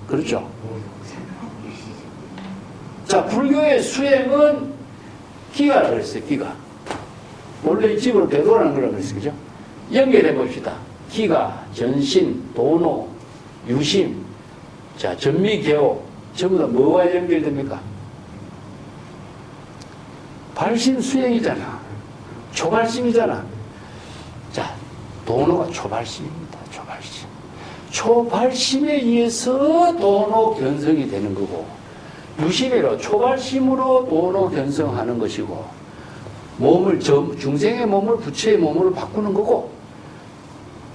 그렇죠? 자, 불교의 수행은 기가라고 그랬어요. 기가. 원래 이 집으로 되돌아가는 거라고 그랬어요. 그죠? 연결해 봅시다. 기가, 전신, 도노, 유심, 자, 전미개호, 전부 다 뭐와 연결됩니까? 발심 수행이잖아. 초발심이잖아. 자, 도노가 초발심입니다. 초발심. 초발심에 의해서 도노 견성이 되는 거고, 유심이로 초발심으로 도노 견성하는 것이고, 몸을, 중생의 몸을 부처의 몸으로 바꾸는 거고,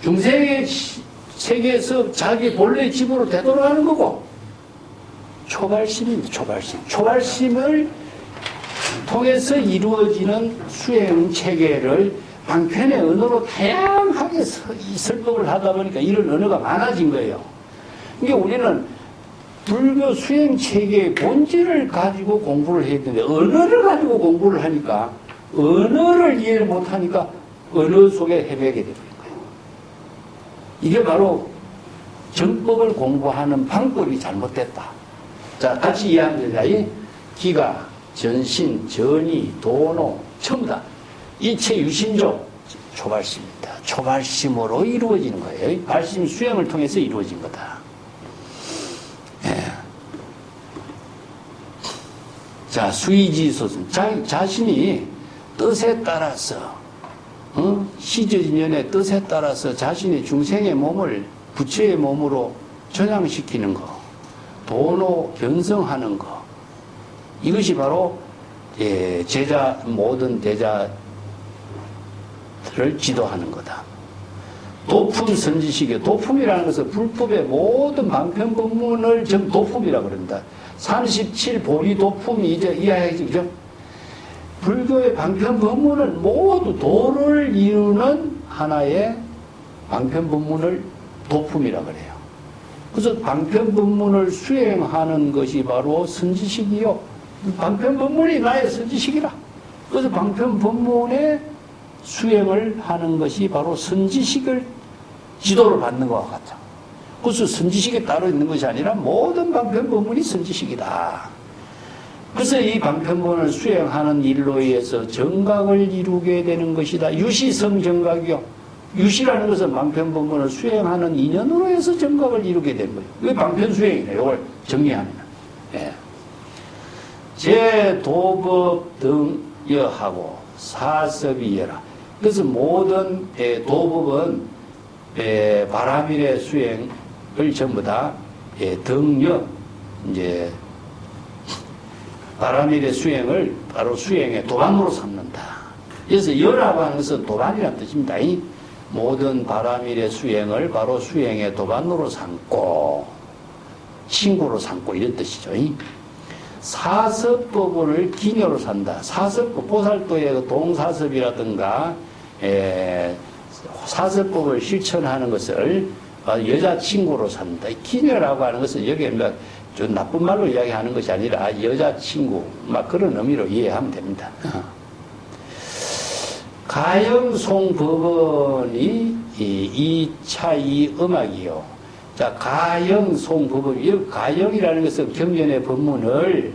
중생의 세계에서 자기 본래의 집으로 되돌아가는 거고, 초발심입니다. 초발심. 초발심을 통해서 이루어지는 수행 체계를 방편의 언어로 다양하게 설법을 하다 보니까 이런 언어가 많아진 거예요. 그러니까 우리는 불교 수행 체계의 본질을 가지고 공부를 해야 되는데, 언어를 가지고 공부를 하니까, 언어를 이해를 못하니까 언어 속에 헤매게 되는 거예요. 이게 바로 정법을 공부하는 방법이 잘못됐다. 자, 같이 이해하면 되자. 기가, 전신, 전이, 도노, 전부 다 이체 유심조 초발심입니다. 초발심으로 이루어지는 거예요. 발심 수행을 통해서 이루어진 거다. 예. 자, 수의지소승. 자신이 뜻에 따라서, 시저인연의 뜻에 따라서 자신의 중생의 몸을 부처의 몸으로 전향시키는 거, 도노 견성하는 거, 이것이 바로 제자, 모든 제자들을 지도하는 거다. 도품 선지식의 도품이라는 것은 불법의 모든 방편법문을 전부 도품이라고 그럽니다. 37보리 도품이 이제 이해하시죠? 불교의 방편법문은 모두 도를 이루는 하나의 방편법문을 도품이라고 그래요. 그래서 방편법문을 수행하는 것이 바로 선지식이요. 방편법문이 나의 선지식이라. 그래서 방편법문의 수행을 하는 것이 바로 선지식을 지도를 받는 것과 같다. 그래서 선지식에 따로 있는 것이 아니라 모든 방편법문이 선지식이다. 그래서 이 방편본을 수행하는 일로 의해서 정각을 이루게 되는 것이다. 유시성 정각이요. 유시라는 것은 방편본문을 수행하는 인연으로 해서 정각을 이루게 되는 거예요. 이게 방편수행이네. 이걸 정리하면. 예. 제도법 등여하고 사섭이여라. 그래서 모든 도법은 바라밀의 수행을 전부 다 등여, 이제 바라밀의 수행을 바로 수행의 도반으로 삼는다. 그래서 여라고 하는 것은 도반이라는 뜻입니다. 모든 바라밀의 수행을 바로 수행의 도반으로 삼고 친구로 삼고 이런 뜻이죠. 사섭법을 기녀로 산다. 사섭법, 보살도의 동사섭이라든가 사섭법을 실천하는 것을 여자친구로 산다. 기녀라고 하는 것은 여기에 좀 나쁜 말로 이야기하는 것이 아니라 여자친구, 막 그런 의미로 이해하면 됩니다. 가영송법원이 이 차이 음악이요. 자, 가영송법원, 이 가영이라는 것은 경전의 법문을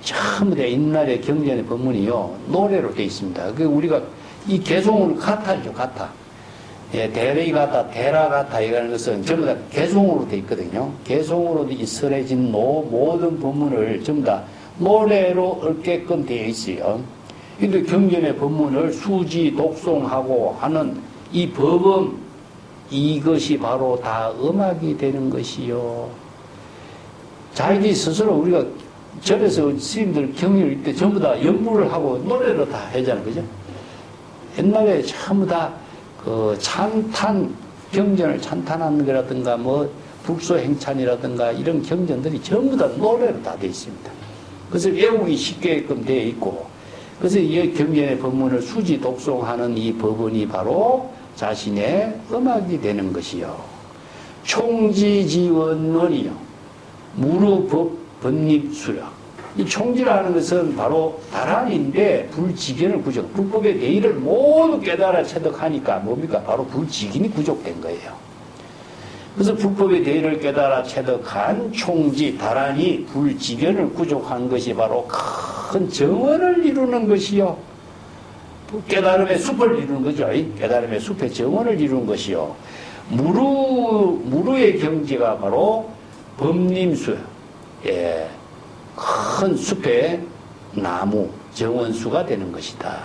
전부 다 옛날의 경전의 법문이요. 노래로 되어 있습니다. 그 우리가 이 개송을 가타죠, 가타. 대레이 가타, 대라 가타, 이라는 것은 전부 다 개송으로 되어 있거든요. 개송으로 설해진 모든 법문을 전부 다 노래로 얽게끔 되어 있어요. 근데 경전의 법문을 수지, 독송하고 하는 이 법은 이것이 바로 다 음악이 되는 것이요. 자기 스스로 우리가 절에서 스님들 경일 때 전부 다 연부를 하고 노래로 다 하잖아요. 그죠? 옛날에 전부 다 그 찬탄, 경전을 찬탄하는 거라든가 뭐 불소행찬이라든가 이런 경전들이 전부 다 노래로 다 되어 있습니다. 그래서 외우기 쉽게끔 되어 있고, 그래서 이 경전의 법문을 수지 독송하는 이 법원이 바로 자신의 음악이 되는 것이요. 총지지원론이요. 무르법 번립수력. 이 총지라는 것은 바로 다란인데 불지견을 구족, 불법의 대의를 모두 깨달아 체득하니까 뭡니까? 바로 불지견이 구족된 거예요. 그래서 불법의 대의를 깨달아 체득한 총지, 다란이 불지견을 구족한 것이 바로 큰 정원을 이루는 것이요. 깨달음의 숲을 이루는 거죠. 깨달음의 숲의 정원을 이루는 것이요. 무루의 경지가 바로 범림수, 예, 큰 숲의 나무, 정원수가 되는 것이다.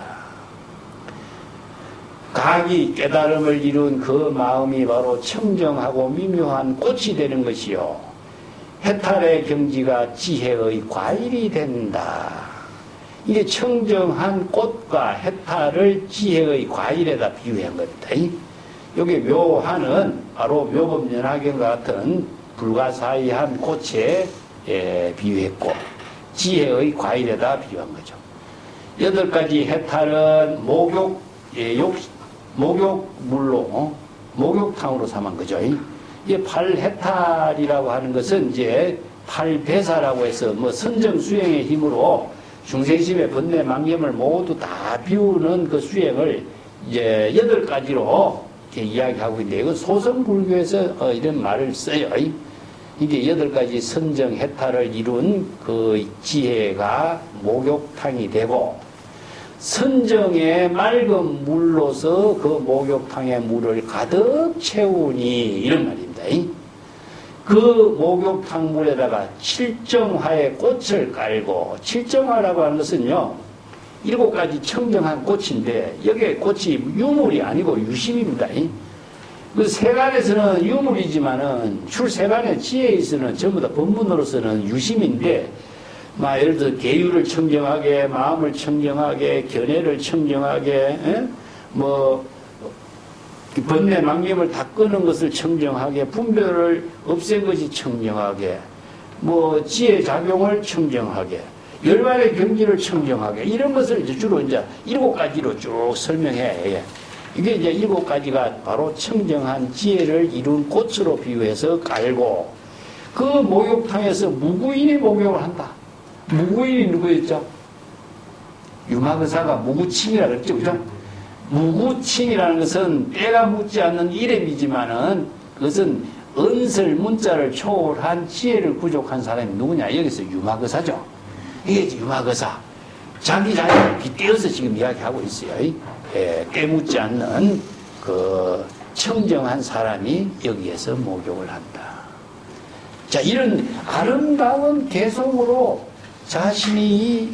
각이 깨달음을 이룬 그 마음이 바로 청정하고 미묘한 꽃이 되는 것이요. 해탈의 경지가 지혜의 과일이 된다. 이게 청정한 꽃과 해탈을 지혜의 과일에다 비유한 겁니다. 여기 묘화는 바로 묘법연화경과 같은 불가사의한 꽃에 비유했고, 지혜의 과일에다 비유한 거죠. 8가지 해탈은 목욕물로, 목욕탕으로 삼은 거죠. 이게 8해탈이라고 하는 것은 이제 8배사라고 해서 뭐 선정수행의 힘으로 중생심의 번뇌 망념을 모두 다 비우는 그 수행을 이제 8가지로 이렇게 이야기하고 있는데, 이건 소성불교에서 이런 말을 써요. 이게 8가지 선정 해탈을 이룬 그 지혜가 목욕탕이 되고, 선정의 맑은 물로서 그 목욕탕의 물을 가득 채우니, 이런 말입니다. 그 목욕탕 물에다가 칠정화의 꽃을 깔고, 칠정화라고 하는 것은요, 7가지 청정한 꽃인데, 여기에 꽃이 유물이 아니고 유심입니다. 그 세간에서는 유물이지만은, 출세간의 지혜에서는 전부 다 법문으로서는 유심인데, 예를 들어 계율을 청정하게, 마음을 청정하게, 견해를 청정하게, 번뇌 망념을 다 끄는 것을 청정하게, 분별을 없앤 것이 청정하게, 지혜 작용을 청정하게, 열반의 경지를 청정하게, 이런 것을 이제 주로 이제 7가지로 쭉 설명해. 이게 이제 7가지가 바로 청정한 지혜를 이룬 꽃으로 비유해서 깔고, 그 목욕탕에서 무구인이 목욕을 한다. 무구인이 누구였죠? 유마거사가 무구칭이라 그랬죠, 그죠? 무구칭이라는 것은 때가 묻지 않는 이름이지만은, 그것은 은설 문자를 초월한 지혜를 부족한 사람이 누구냐? 여기서 유마거사죠. 이게 유마거사. 자기 자신을 빗대어서 지금 이야기하고 있어요. 때 묻지 않는 그 청정한 사람이 여기에서 목욕을 한다. 자, 이런 아름다운 개성으로 자신이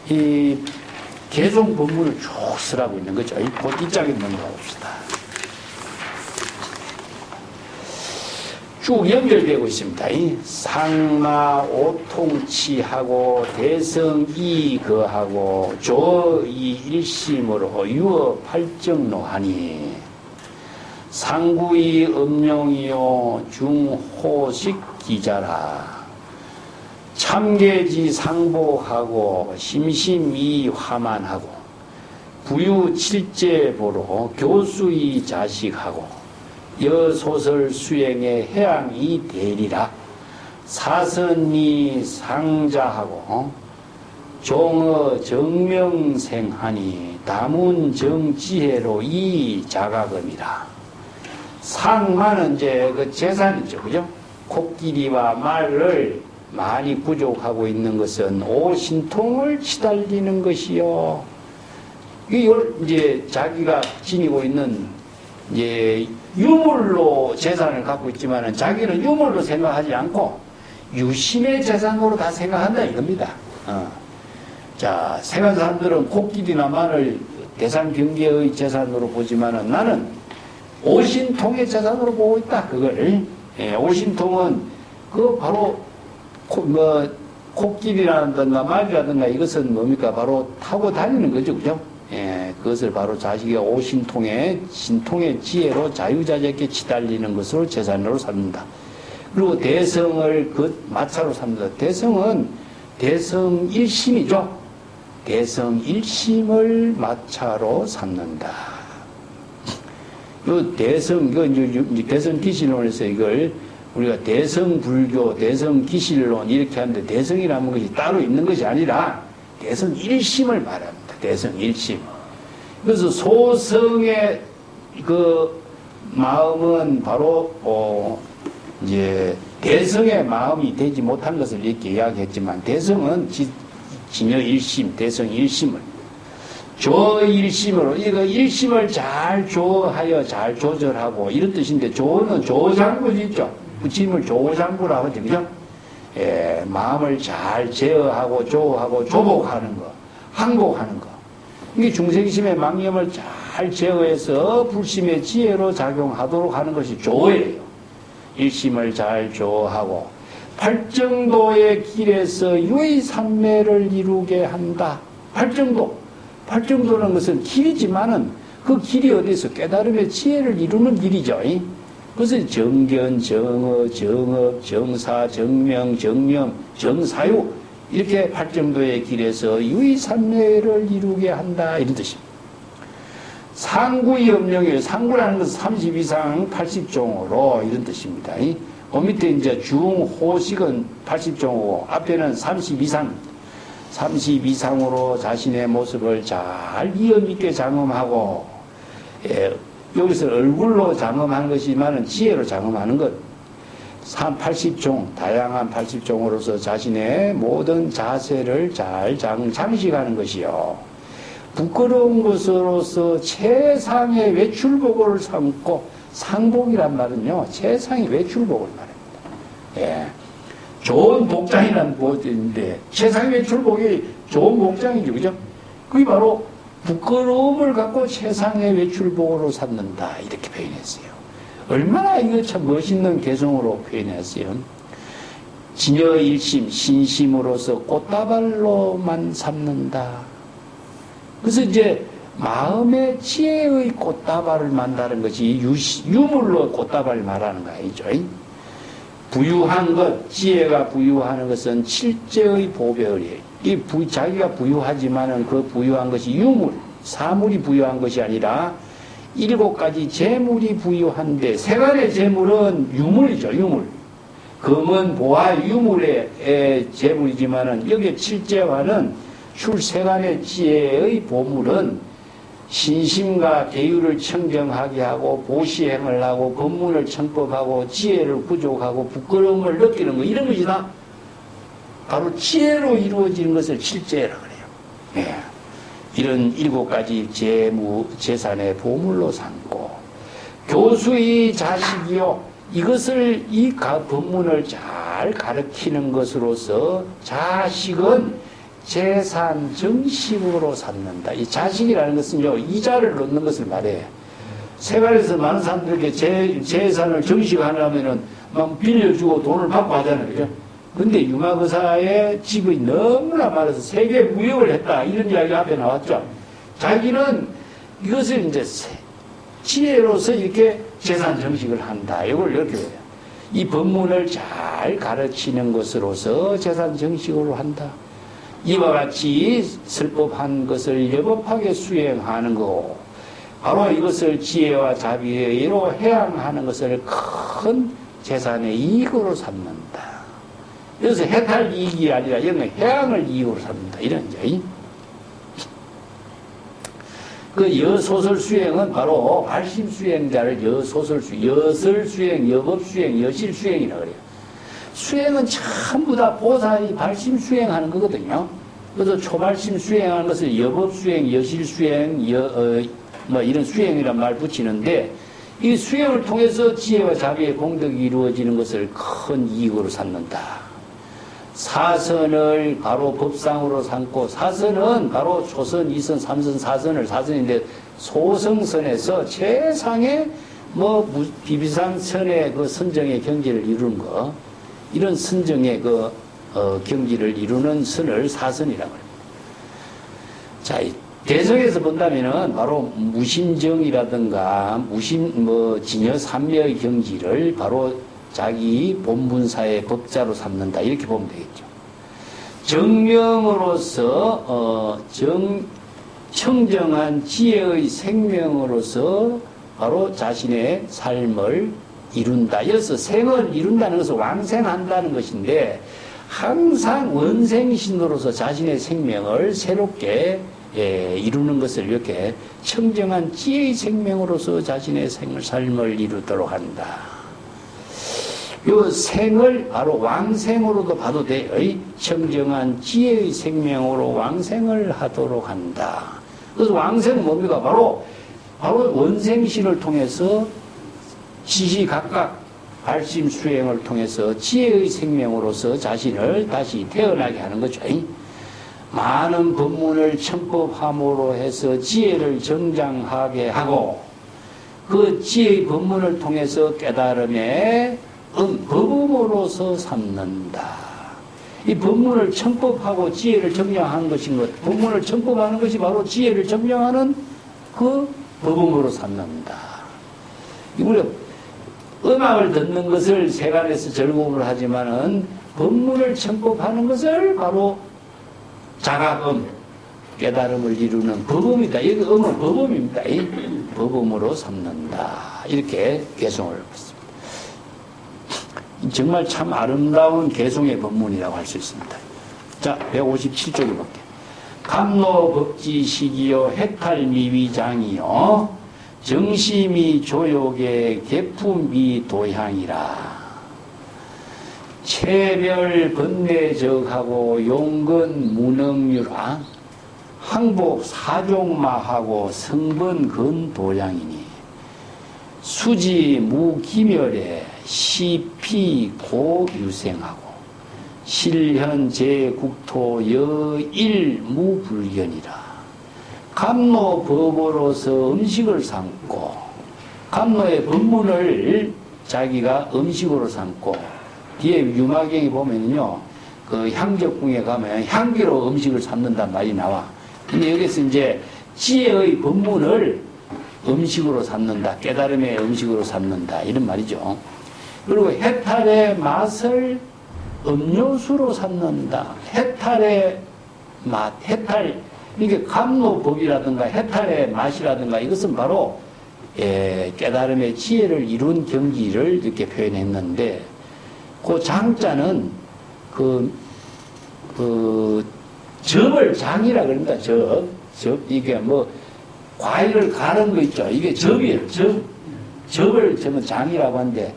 이 개성 본문을 쭉 쓰라고 있는 거죠. 곧 이 짝에 넘어가 봅시다. 쭉 연결되고 있습니다. 상마 오통치하고 대성이 거하고 조이 일심으로 유어 팔정노하니 상구이 음용이요 중호식 기자라 참계지 상복하고 심심이 화만하고 부유칠제보로 교수이 자식하고 여소설 수행의 해양이 되리라 사선이 상자하고 종어 정명생하니 다문정지혜로 이 자가금이라. 상마는 이제 그 재산이죠, 그죠? 코끼리와 말을 많이 부족하고 있는 것은 오신통을 치달리는 것이요. 이걸 이제 자기가 지니고 있는 이제 유물로 재산을 갖고 있지만은 자기는 유물로 생각하지 않고 유심의 재산으로 다 생각한다 이겁니다. 자, 세간 사람들은 코끼리나 말을 대상 경계의 재산으로 보지만은 나는 오신통의 재산으로 보고 있다. 그걸 오신통은 그 바로 코끼리라든가 말이라든가 이것은 뭡니까? 바로 타고 다니는 거죠, 그죠? 그것을 바로 자식의 오신통의 신통의 지혜로 자유자재롭게 치달리는 것으로 재산으로 삼는다. 그리고 대성을 그 마차로 삼는다. 대성은 대성일심이죠. 대성일심을 마차로 삼는다. 이 대성, 이제 대성기실론에서 이걸 우리가 대성불교, 대성기실론 이렇게 하는데 대성이라는 것이 따로 있는 것이 아니라 대성일심을 말합니다. 대성일심. 그래서 소성의 그 마음은 바로 이제 대성의 마음이 되지 못한 것을 이렇게 이야기했지만 대성은 진여일심, 대성일심을 조일심으로, 이거 일심을 잘 조하여 잘 조절하고, 이런 뜻인데, 조는 조장구지 있죠? 부침을 조장구라고 하죠. 그죠? 예, 마음을 잘 제어하고, 조하고, 조복하는 거, 항복하는 거. 이게 중생심의 망념을 잘 제어해서 불심의 지혜로 작용하도록 하는 것이 조예요. 일심을 잘 조하고, 팔정도의 길에서 유의삼매를 이루게 한다. 팔정도는 것은 길이지만은 그 길이 어디서 깨달음의 지혜를 이루는 길이죠. 그것은 정견, 정어, 정업, 정사, 정명, 정념, 정사유 이렇게 팔정도의 길에서 유의삼매를 이루게 한다 이런 뜻입니다. 상구의 염령이에요. 상구라는 것은 30 이상 80종으로 이런 뜻입니다. 그 밑에 이제 중호식은 80종이고 앞에는 30 이상 30 이상으로 자신의 모습을 잘 이어있게 장엄하고, 예, 여기서 얼굴로 장엄하는 것이지만 지혜로 장엄하는 것. 80종, 다양한 80종으로서 자신의 모든 자세를 잘 장식하는 것이요. 부끄러운 것으로서 최상의 외출복을 삼고, 상복이란 말은요, 최상의 외출복을 말합니다. 예. 좋은 복장이라는 것인데, 최상의 외출복이 좋은 복장이죠. 그죠? 그게 바로 부끄러움을 갖고 최상의 외출복으로 삼는다. 이렇게 표현했어요. 얼마나 이거 참 멋있는 개성으로 표현했어요. 진여일심, 신심으로서 꽃다발로만 삼는다. 그래서 이제 마음의 지혜의 꽃다발을 만다는 것이 유물로 꽃다발을 말하는 거 아니죠. 부유한 것, 지혜가 부유하는 것은 칠재의 보배이에요. 자기가 부유하지만은 그 부유한 것이 유물, 사물이 부유한 것이 아니라 7가지 재물이 부유한데, 세간의 재물은 유물이죠, 유물. 금은 보화 유물의 재물이지만은 여기에 칠재화는 출세간의 지혜의 보물은 신심과 계율을 청정하게 하고 보시행을 하고 법문을 청법하고 지혜를 부족하고 부끄러움을 느끼는 거 이런 것이 다 바로 지혜로 이루어지는 것을 칠재라고 그래요. 예. 이런 7가지 재산의 보물로 삼고 교수의 자식이요 이것을 이 법문을 잘 가르치는 것으로서 자식은 재산 정식으로 삼는다. 이 자식이라는 것은요, 이자를 넣는 것을 말해. 세간에서 많은 사람들에게 재산을 정식하려면은 막 빌려주고 돈을 받고 하잖아요. 그죠? 근데 유마거사의 집이 너무나 많아서 세계 무역을 했다. 이런 이야기가 앞에 나왔죠. 자기는 이것을 이제 지혜로서 이렇게 재산 정식을 한다. 이걸 이렇게 해요. 이 법문을 잘 가르치는 것으로서 재산 정식으로 한다. 이와 같이 설법한 것을 여법하게 수행하는 거, 바로 이것을 지혜와 자비로 해양하는 것을 큰 재산의 이익으로 삼는다. 그래서 해탈 이익이 아니라 여기는 해양을 이익으로 삼는다. 이런 점. 그 여소설 수행은 바로 발심 수행자를 여소설 수행, 여설 수행, 여법 수행, 여실 수행이라고 그래요. 수행은 전부 다 보살이 발심 수행하는 거거든요. 그래서 초발심 수행하는 것을 여법 수행, 여실 수행, 이런 수행이란 말 붙이는데, 이 수행을 통해서 지혜와 자비의 공덕이 이루어지는 것을 큰 이익으로 삼는다. 사선을 바로 법상으로 삼고, 사선은 바로 초선, 이선, 삼선, 사선을, 사선인데 소성선에서 최상의 비비상선의 그 선정의 경지를 이루는 거, 이런 선정의 경지를 이루는 선을 사선이라고 합니다. 자, 대성에서 본다면은 바로 무심정이라든가 진여삼매의 경지를 바로 자기 본분사의 법자로 삼는다. 이렇게 보면 되겠죠. 정명으로서, 청정한 지혜의 생명으로서 바로 자신의 삶을 이룬다. 이래서 생을 이룬다는 것은 왕생한다는 것인데, 항상 원생신으로서 자신의 생명을 새롭게 이루는 것을 이렇게 청정한 지혜의 생명으로서 자신의 삶을 이루도록 한다. 이 생을 바로 왕생으로도 봐도 돼요. 청정한 지혜의 생명으로 왕생을 하도록 한다. 그래서 왕생은 뭡니까? 바로 원생신을 통해서 시시각각 발심 수행을 통해서 지혜의 생명으로서 자신을 다시 태어나게 하는 거죠. 많은 법문을 청법함으로 해서 지혜를 정장하게 하고 그 지혜의 법문을 통해서 깨달음의 법음으로서 삼는다. 이 법문을 청법하고 지혜를 정량하는 것인 것, 법문을 청법하는 것이 바로 지혜를 정량하는 그 법음으로 삼는다. 우리가 음악을 듣는 것을 세간에서 즐거움을 하지만은 법문을 청법하는 것을 바로 자각음, 깨달음을 이루는 법음이다. 여기 음은 법음입니다. 이 법음으로 삼는다. 이렇게 개송을 하고 있습니다. 정말 참 아름다운 개송의 법문이라고 할 수 있습니다. 자, 157쪽에 볼게요. 감로법지식이요 해탈미위장이요 정심이 조욕의 개품이 도향이라. 체멸 번뇌적하고 용근 무능유라 항복 사종마하고 성번 근도량이니 수지 무기멸에 시피 고유생하고 실현 제국토 여일 무불견이라. 감로 법으로서 음식을 삼고 감로의 법문을 자기가 음식으로 삼고 뒤에 유마경에 보면요 그 향적궁에 가면 향기로 음식을 삼는단 말이 나와. 근데 여기서 이제 지혜의 법문을 음식으로 삼는다, 깨달음의 음식으로 삼는다 이런 말이죠. 그리고 해탈의 맛을 음료수로 삼는다. 해탈의 맛, 해탈 이게 감로법이라든가 해탈의 맛이라든가 이것은 바로 깨달음의 지혜를 이룬 경지를 이렇게 표현했는데 그 장자는 접을 장이라 그럽니다. 접 이게 뭐 과일을 가는 거 있죠. 이게 접이에요. 접을 저는 장이라고 하는데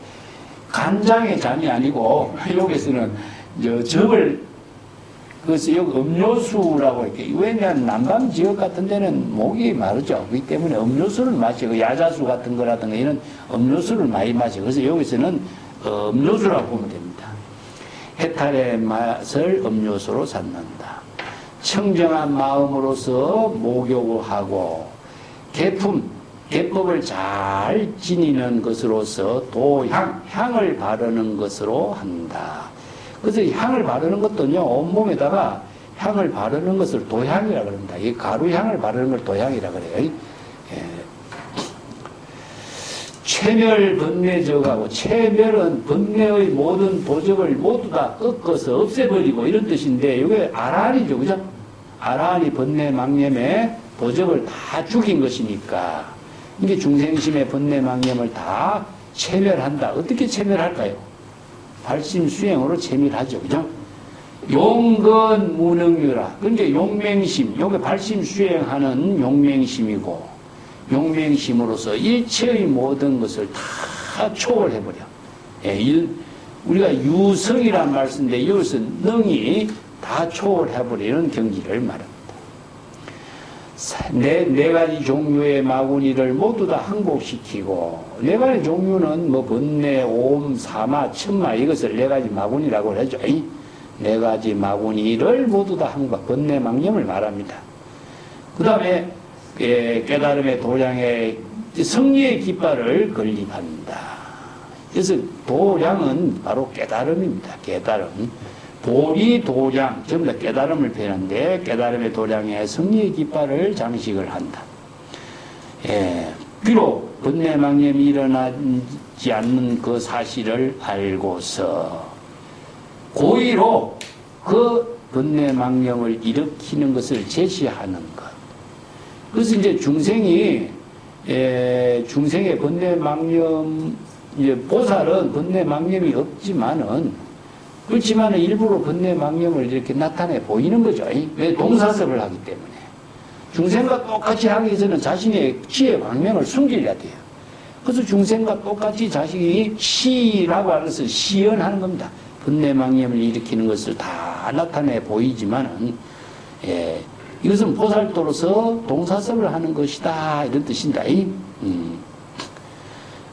간장의 장이 아니고 여기서는 접을 그래서 여기 음료수라고 이렇게 왜냐하면 남방 지역 같은 데는 목이 마르죠. 그렇기 때문에 음료수를 마시고 야자수 같은 거라든가 이런 음료수를 많이 마시고 그래서 여기서는 음료수라고 보면 됩니다. 해탈의 맛을 음료수로 삼는다. 청정한 마음으로서 목욕을 하고 개법을 잘 지니는 것으로서 향을 바르는 것으로 한다. 그래서 향을 바르는 것도요, 온몸에다가 향을 바르는 것을 도향이라 그럽니다. 이 가루향을 바르는 걸 도향이라 그래요. 체멸 번뇌적하고, 체멸은 번뇌의 모든 도적을 모두 다 꺾어서 없애버리고 이런 뜻인데, 이게 아라한이죠. 그죠? 아라한이 번뇌 망념의 도적을 다 죽인 것이니까, 이게 중생심의 번뇌 망념을 다 체멸한다. 어떻게 체멸할까요? 발심 수행으로 체밀하죠. 그죠? 용건 무능유라. 그러니까 용맹심, 요게 발심 수행하는 용맹심이고, 용맹심으로서 일체의 모든 것을 다 초월해버려. 우리가 유성이란 말 쓰는데, 이것은 능이 다 초월해버리는 경지를 말합니다. 네 가지 종류의 마구니를 모두 다 항복시키고, 네 가지 종류는 뭐 번뇌, 오음, 사마, 천마 이것을 네 가지 마구니라고 하죠. 네 가지 마구니를 모두 다 항복, 번뇌 망념을 말합니다. 그 다음에 깨달음의 도량에 성리의 깃발을 건립한다. 그래서 도량은 바로 깨달음입니다. 깨달음. 도리, 도량, 전부 다 깨달음을 표현하는데, 깨달음의 도량에 성리의 깃발을 장식을 한다. 비록 번뇌망념이 일어나지 않는 그 사실을 알고서 고의로 그 번뇌망념을 일으키는 것을 제시하는 것. 그래서 이제 중생의 번뇌망념, 보살은 번뇌망념이 없지만은 그렇지만 일부러 번뇌망념을 이렇게 나타내 보이는 거죠. 왜? 동사섭을 하기 때문에. 중생과 똑같이 하기 위해서는 자신의 지혜 광명을 숨기려야 돼요. 그래서 중생과 똑같이 자신이 시라고 하는 것을 시연하는 겁니다. 번뇌망념을 일으키는 것을 다 나타내 보이지만은, 이것은 보살도로서 동사섭을 하는 것이다 이런 뜻인다.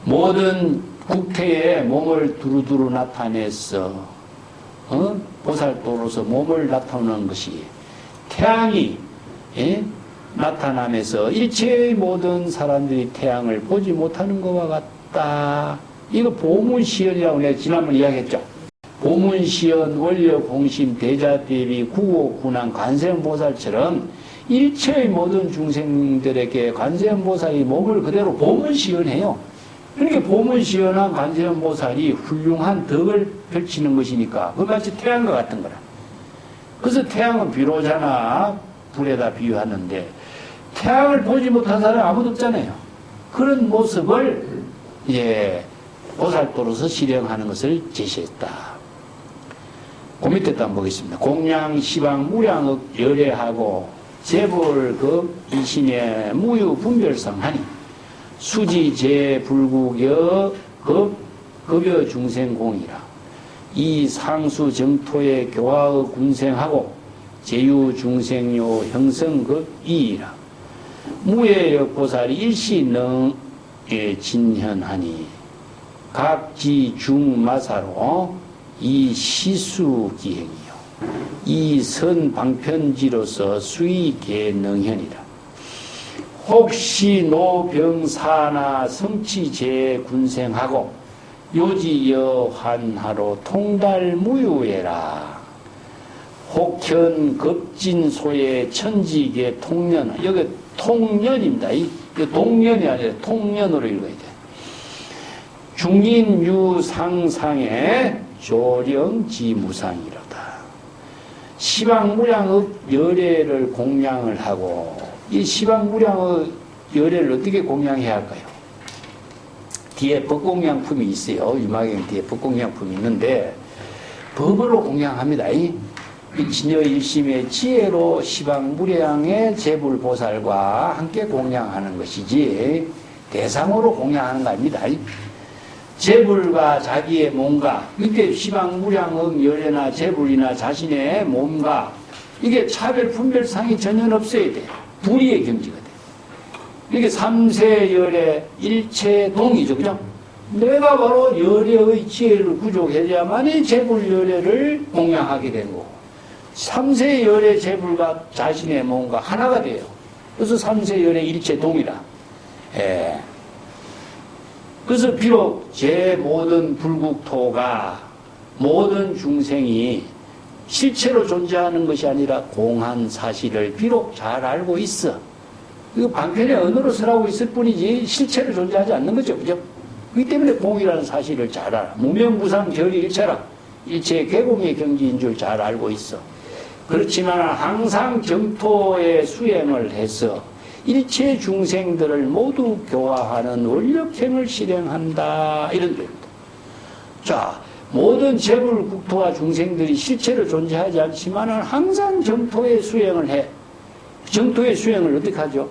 모든 국태에 몸을 두루두루 나타내서 보살도로서 몸을 나타내는 것이 태양이 나타나면서 일체의 모든 사람들이 태양을 보지 못하는 것과 같다. 이거 보문시연이라고 내가 지난번 이야기했죠. 보문시연, 원력공심, 대자대비, 구호군한 관세음보살처럼 일체의 모든 중생들에게 관세음보살이 몸을 그대로 보문시연해요. 그러니까 보문시연한 관세음보살이 훌륭한 덕을 펼치는 것이니까 그같이 태양과 같은 거라. 그래서 태양은 비로자나 불에다 비유하는데 태양을 보지 못한 사람이 아무도 없잖아요. 그런 모습을 보살도로서 실행하는 것을 제시했다. 그 밑에 또 한번 보겠습니다. 공양, 시방, 무량억 열애하고 재불급 이신의 무유 분별성하니 수지 제 불국여 급여 중생공이라. 이 상수 정토의 교화의 군생하고 제유 중생요 형성급 이이라. 무예역 보살이 일시능 진현하니 각지 중마사로 이 시수기행이요 이 선방편지로서 수의계능현이라. 혹시 노병사나 성취제 군생하고 요지여환하로 통달무유해라. 혹현 급진소의 천지계 통년. 여기 통년입니다. 동년이 아니라 통년으로 읽어야 돼. 중인유상상의 조령지무상이로다. 시방무량의 열애를 공양을 하고 이 시방무량의 열애를 어떻게 공양해야 할까요? 뒤에 법공양품이 있어요. 유마경 뒤에 법공양품이 있는데 법으로 공양합니다. 이 진여일심의 지혜로 시방무량의 재불보살과 함께 공양하는 것이지 대상으로 공양하는 거 아닙니다. 재불과 자기의 몸과 이때 시방무량의 열애나 재불이나 자신의 몸과 이게 차별 분별상이 전혀 없어야 돼요. 불의의 경지가 돼요. 이게 삼세열애 일체동이죠. 그죠? 내가 바로 열애의 지혜를 구족해야만이 재불열애를 공양하게 되는 거고 삼세열애 재불과 자신의 몸과 하나가 돼요. 그래서 삼세열애 일체동이라. 그래서 비록 제 모든 불국토가 모든 중생이 실체로 존재하는 것이 아니라 공한 사실을 비록 잘 알고 있어. 이거 방편의 언어로 쓰라고 있을 뿐이지 실체로 존재하지 않는 거죠. 그죠? 그렇기 때문에 공이라는 사실을 잘 알아. 무명무상 결의일체라. 일체의 개공의 경지인 줄 잘 알고 있어. 그렇지만 항상 정토의 수행을 해서 일체 중생들을 모두 교화하는 원력행을 실행한다. 이런 뜻입니다. 자, 모든 재불국토와 중생들이 실체로 존재하지 않지만 항상 정토의 수행을 해. 정토의 수행을 어떻게 하죠?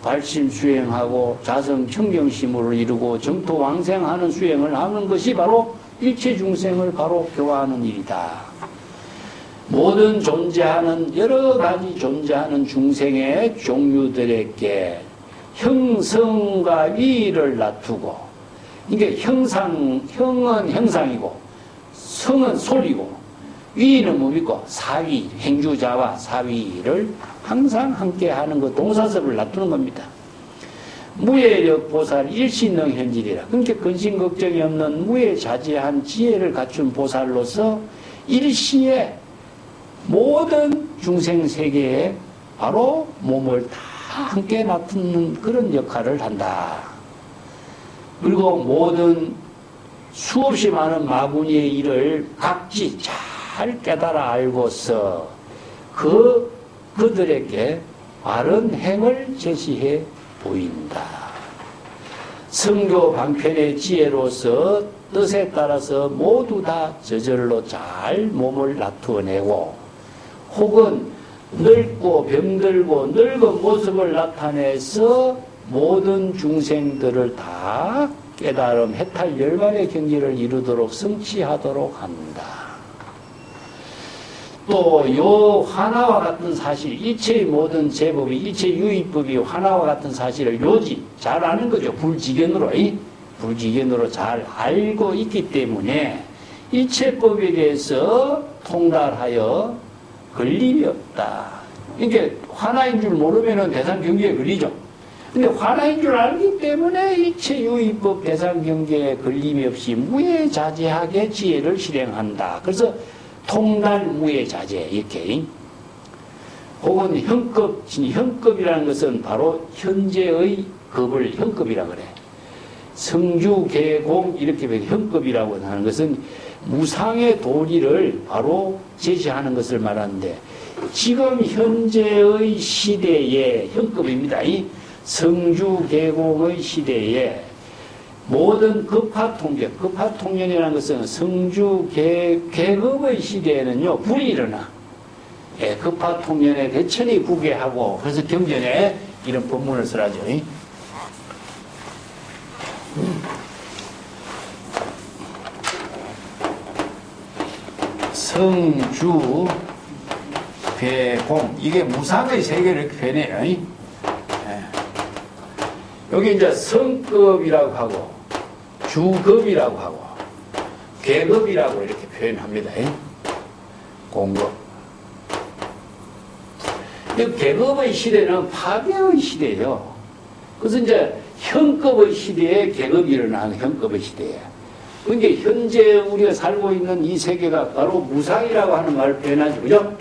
발심 수행하고 자성 청정심을 이루고 정토 왕생하는 수행을 하는 것이 바로 일체 중생을 바로 교화하는 일이다. 모든 존재하는 여러 가지 존재하는 중생의 종류들에게 형성과 위를 놔두고 이게 형은 형상이고 성은 소리고 위는 뭡니까? 사위, 행주자와 사위를 항상 함께 하는 그 동사섭을 놔두는 겁니다. 무예력 보살 일신능 현질이라. 그러니까 근심 걱정이 없는 무예자재한 지혜를 갖춘 보살로서 일시에 모든 중생세계에 바로 몸을 다 함께 놔두는 그런 역할을 한다. 그리고 모든 수없이 많은 마구니의 일을 각지 잘 깨달아 알고서 그들에게 바른 행을 제시해 보인다. 성교 방편의 지혜로서 뜻에 따라서 모두 다 저절로 잘 몸을 놔두어내고 혹은 늙고 병들고 늙은 모습을 나타내서 모든 중생들을 다 깨달음, 해탈, 열반의 경지를 이루도록 성취하도록 한다. 또 요 하나와 같은 사실, 일체의 모든 제법이, 일체 유의법이 하나와 같은 사실을 요지 잘 아는 거죠. 불지견으로, 불지견으로 잘 알고 있기 때문에 일체법에 대해서 통달하여 걸림이 없다. 이게 하나인 줄 모르면은 대상 경계에 걸리죠. 근데 하나인 줄 알기 때문에 일체 유의법 대상 경계에 걸림이 없이 무해자재하게 지혜를 실행한다. 그래서 통달 무해자재 이렇게. 혹은 형급이라는 것은 바로 현재의 급을 형급이라 그래. 성주, 계공 이렇게 형급이라고 하는 것은 무상의 도리를 바로 제시하는 것을 말하는데 지금 현재의 시대의 형급입니다. 이 성주, 계공의 시대에 모든 급파통년이라는 것은 성주, 계급의 시대에는요 불이 일어나. 예, 급파통년에 대천이 구개하고 그래서 경전에 이런 법문을 쓰라죠. 성주, 계공 이게 무상의 세계를 이렇게 표현해요. 예. 여기 이제 성급이라고 하고 주급이라고 하고 계급이라고 이렇게 표현합니다. 예. 공급. 이 계급의 시대는 파괴의 시대예요. 그래서 이제 형급의 시대에 계급이 일어나는 형급의 시대에. 그러니까 현재 우리가 살고 있는 이 세계가 바로 무상이라고 하는 말을 표현하죠. 그죠?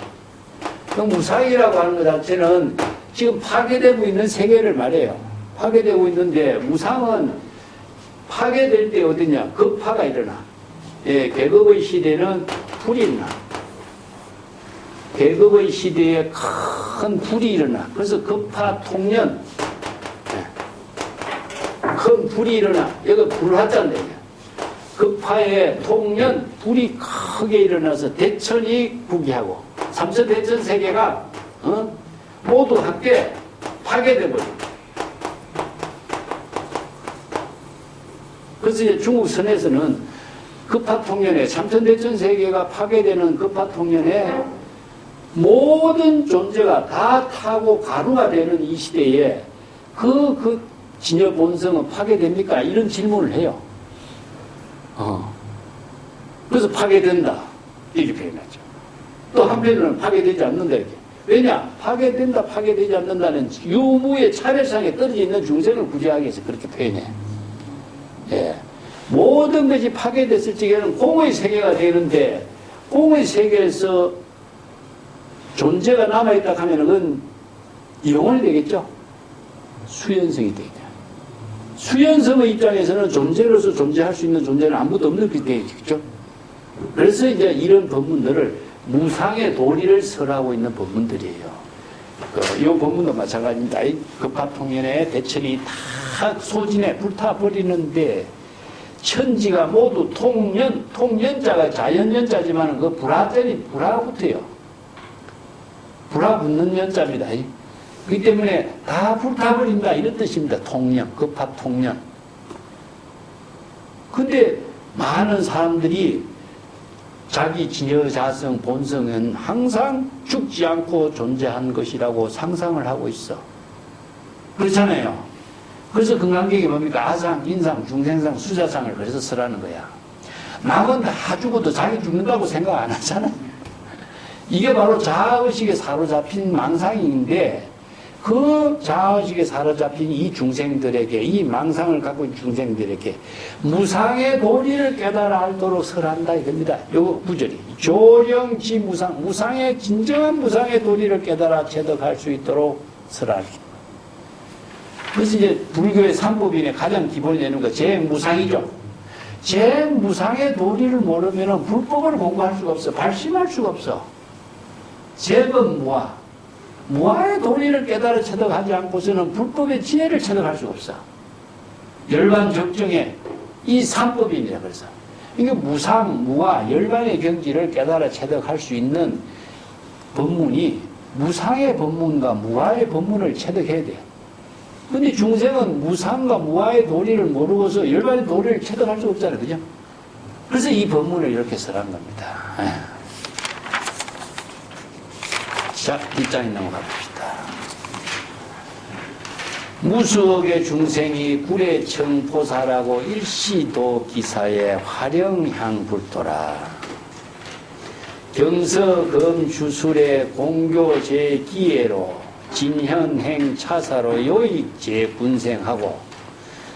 그 무상이라고 하는 것 자체는 지금 파괴되고 있는 세계를 말해요. 파괴되고 있는데 무상은 파괴될 때 어디냐? 급파가 일어나. 예, 계급의 시대는 불이 일어나. 계급의 시대에 큰 불이 일어나. 그래서 급파 통년. 큰 불이 일어나. 여기 불화자인데. 급파의 통년 불이 크게 일어나서 대천이 구기하고 삼천대천 세계가 모두 함께 파괴돼 버려. 그래서 이제 중국 선에서는 급파통년에 삼천대천 세계가 파괴되는 급파통년에 모든 존재가 다 타고 가루가 되는 이 시대에 그 진여 본성은 파괴됩니까? 이런 질문을 해요. 그래서 파괴된다. 이렇게 표현하죠. 또 한편으로는 파괴되지 않는다. 이렇게. 왜냐? 파괴된다, 파괴되지 않는다는 유무의 차별상에 떨어져 있는 중생을 구제하기 위해서 그렇게 표현해. 예. 모든 것이 파괴됐을 적에는 공의 세계가 되는데, 공의 세계에서 존재가 남아있다 하면 그건 영혼이 되겠죠? 수연성이 되겠죠. 수연성의 입장에서는 존재로서 존재할 수 있는 존재는 아무것도 없는 게 되겠죠. 그래서 이제 이런 법문들을 무상의 도리를 설하고 있는 법문들이에요. 이 법문도 마찬가지입니다. 급파통년에 대천이 다 소진해 불타버리는데 천지가 모두 통년자가 자연연자지만 그 불화전이 불화붙어요. 불화붙는 연자입니다. 그렇기 때문에 다 불타버린다 이런 뜻입니다. 통년, 급파통년. 근데 많은 사람들이 자기 진여자성 본성은 항상 죽지 않고 존재한 것이라고 상상을 하고 있어. 그렇잖아요. 그래서 금강경이 뭡니까? 아상, 인상, 중생상, 수자상을 그래서 쓰라는 거야. 남은 다 죽어도 자기 죽는다고 생각 안 하잖아요. 이게 바로 자아의식에 사로잡힌 망상인데 그 자아의식에 사로잡힌 이 중생들에게, 이 망상을 갖고 있는 중생들에게 무상의 도리를 깨달아 알도록 설한다 이겁니다. 요 구절이. 조령지 무상, 무상의, 진정한 무상의 도리를 깨달아 체득할 수 있도록 설하기. 그래서 이제 불교의 삼법인의 가장 기본이 되는 거, 제무상이죠. 제무상의 도리를 모르면 불법을 공부할 수가 없어. 발심할 수가 없어. 제법 무아. 무아의 도리를 깨달아 체득하지 않고서는 불법의 지혜를 체득할 수가 없어. 열반 적정에 이 삼법입니다. 그래서 이게 무상, 무아, 열반의 경지를 깨달아 체득할 수 있는 법문이 무상의 법문과 무아의 법문을 체득해야 돼요. 근데 중생은 무상과 무아의 도리를 모르고서 열반의 도리를 체득할 수 없잖아요. 그죠? 그래서 이 법문을 이렇게 설한 겁니다. 자, 뒷장에 넘어가 봅시다. 무수억의 중생이 구례청 보살하고 일시도 기사에 화령향 불도라. 경서검 주술의 공교제 기회로 진현행 차사로 요익제 군생하고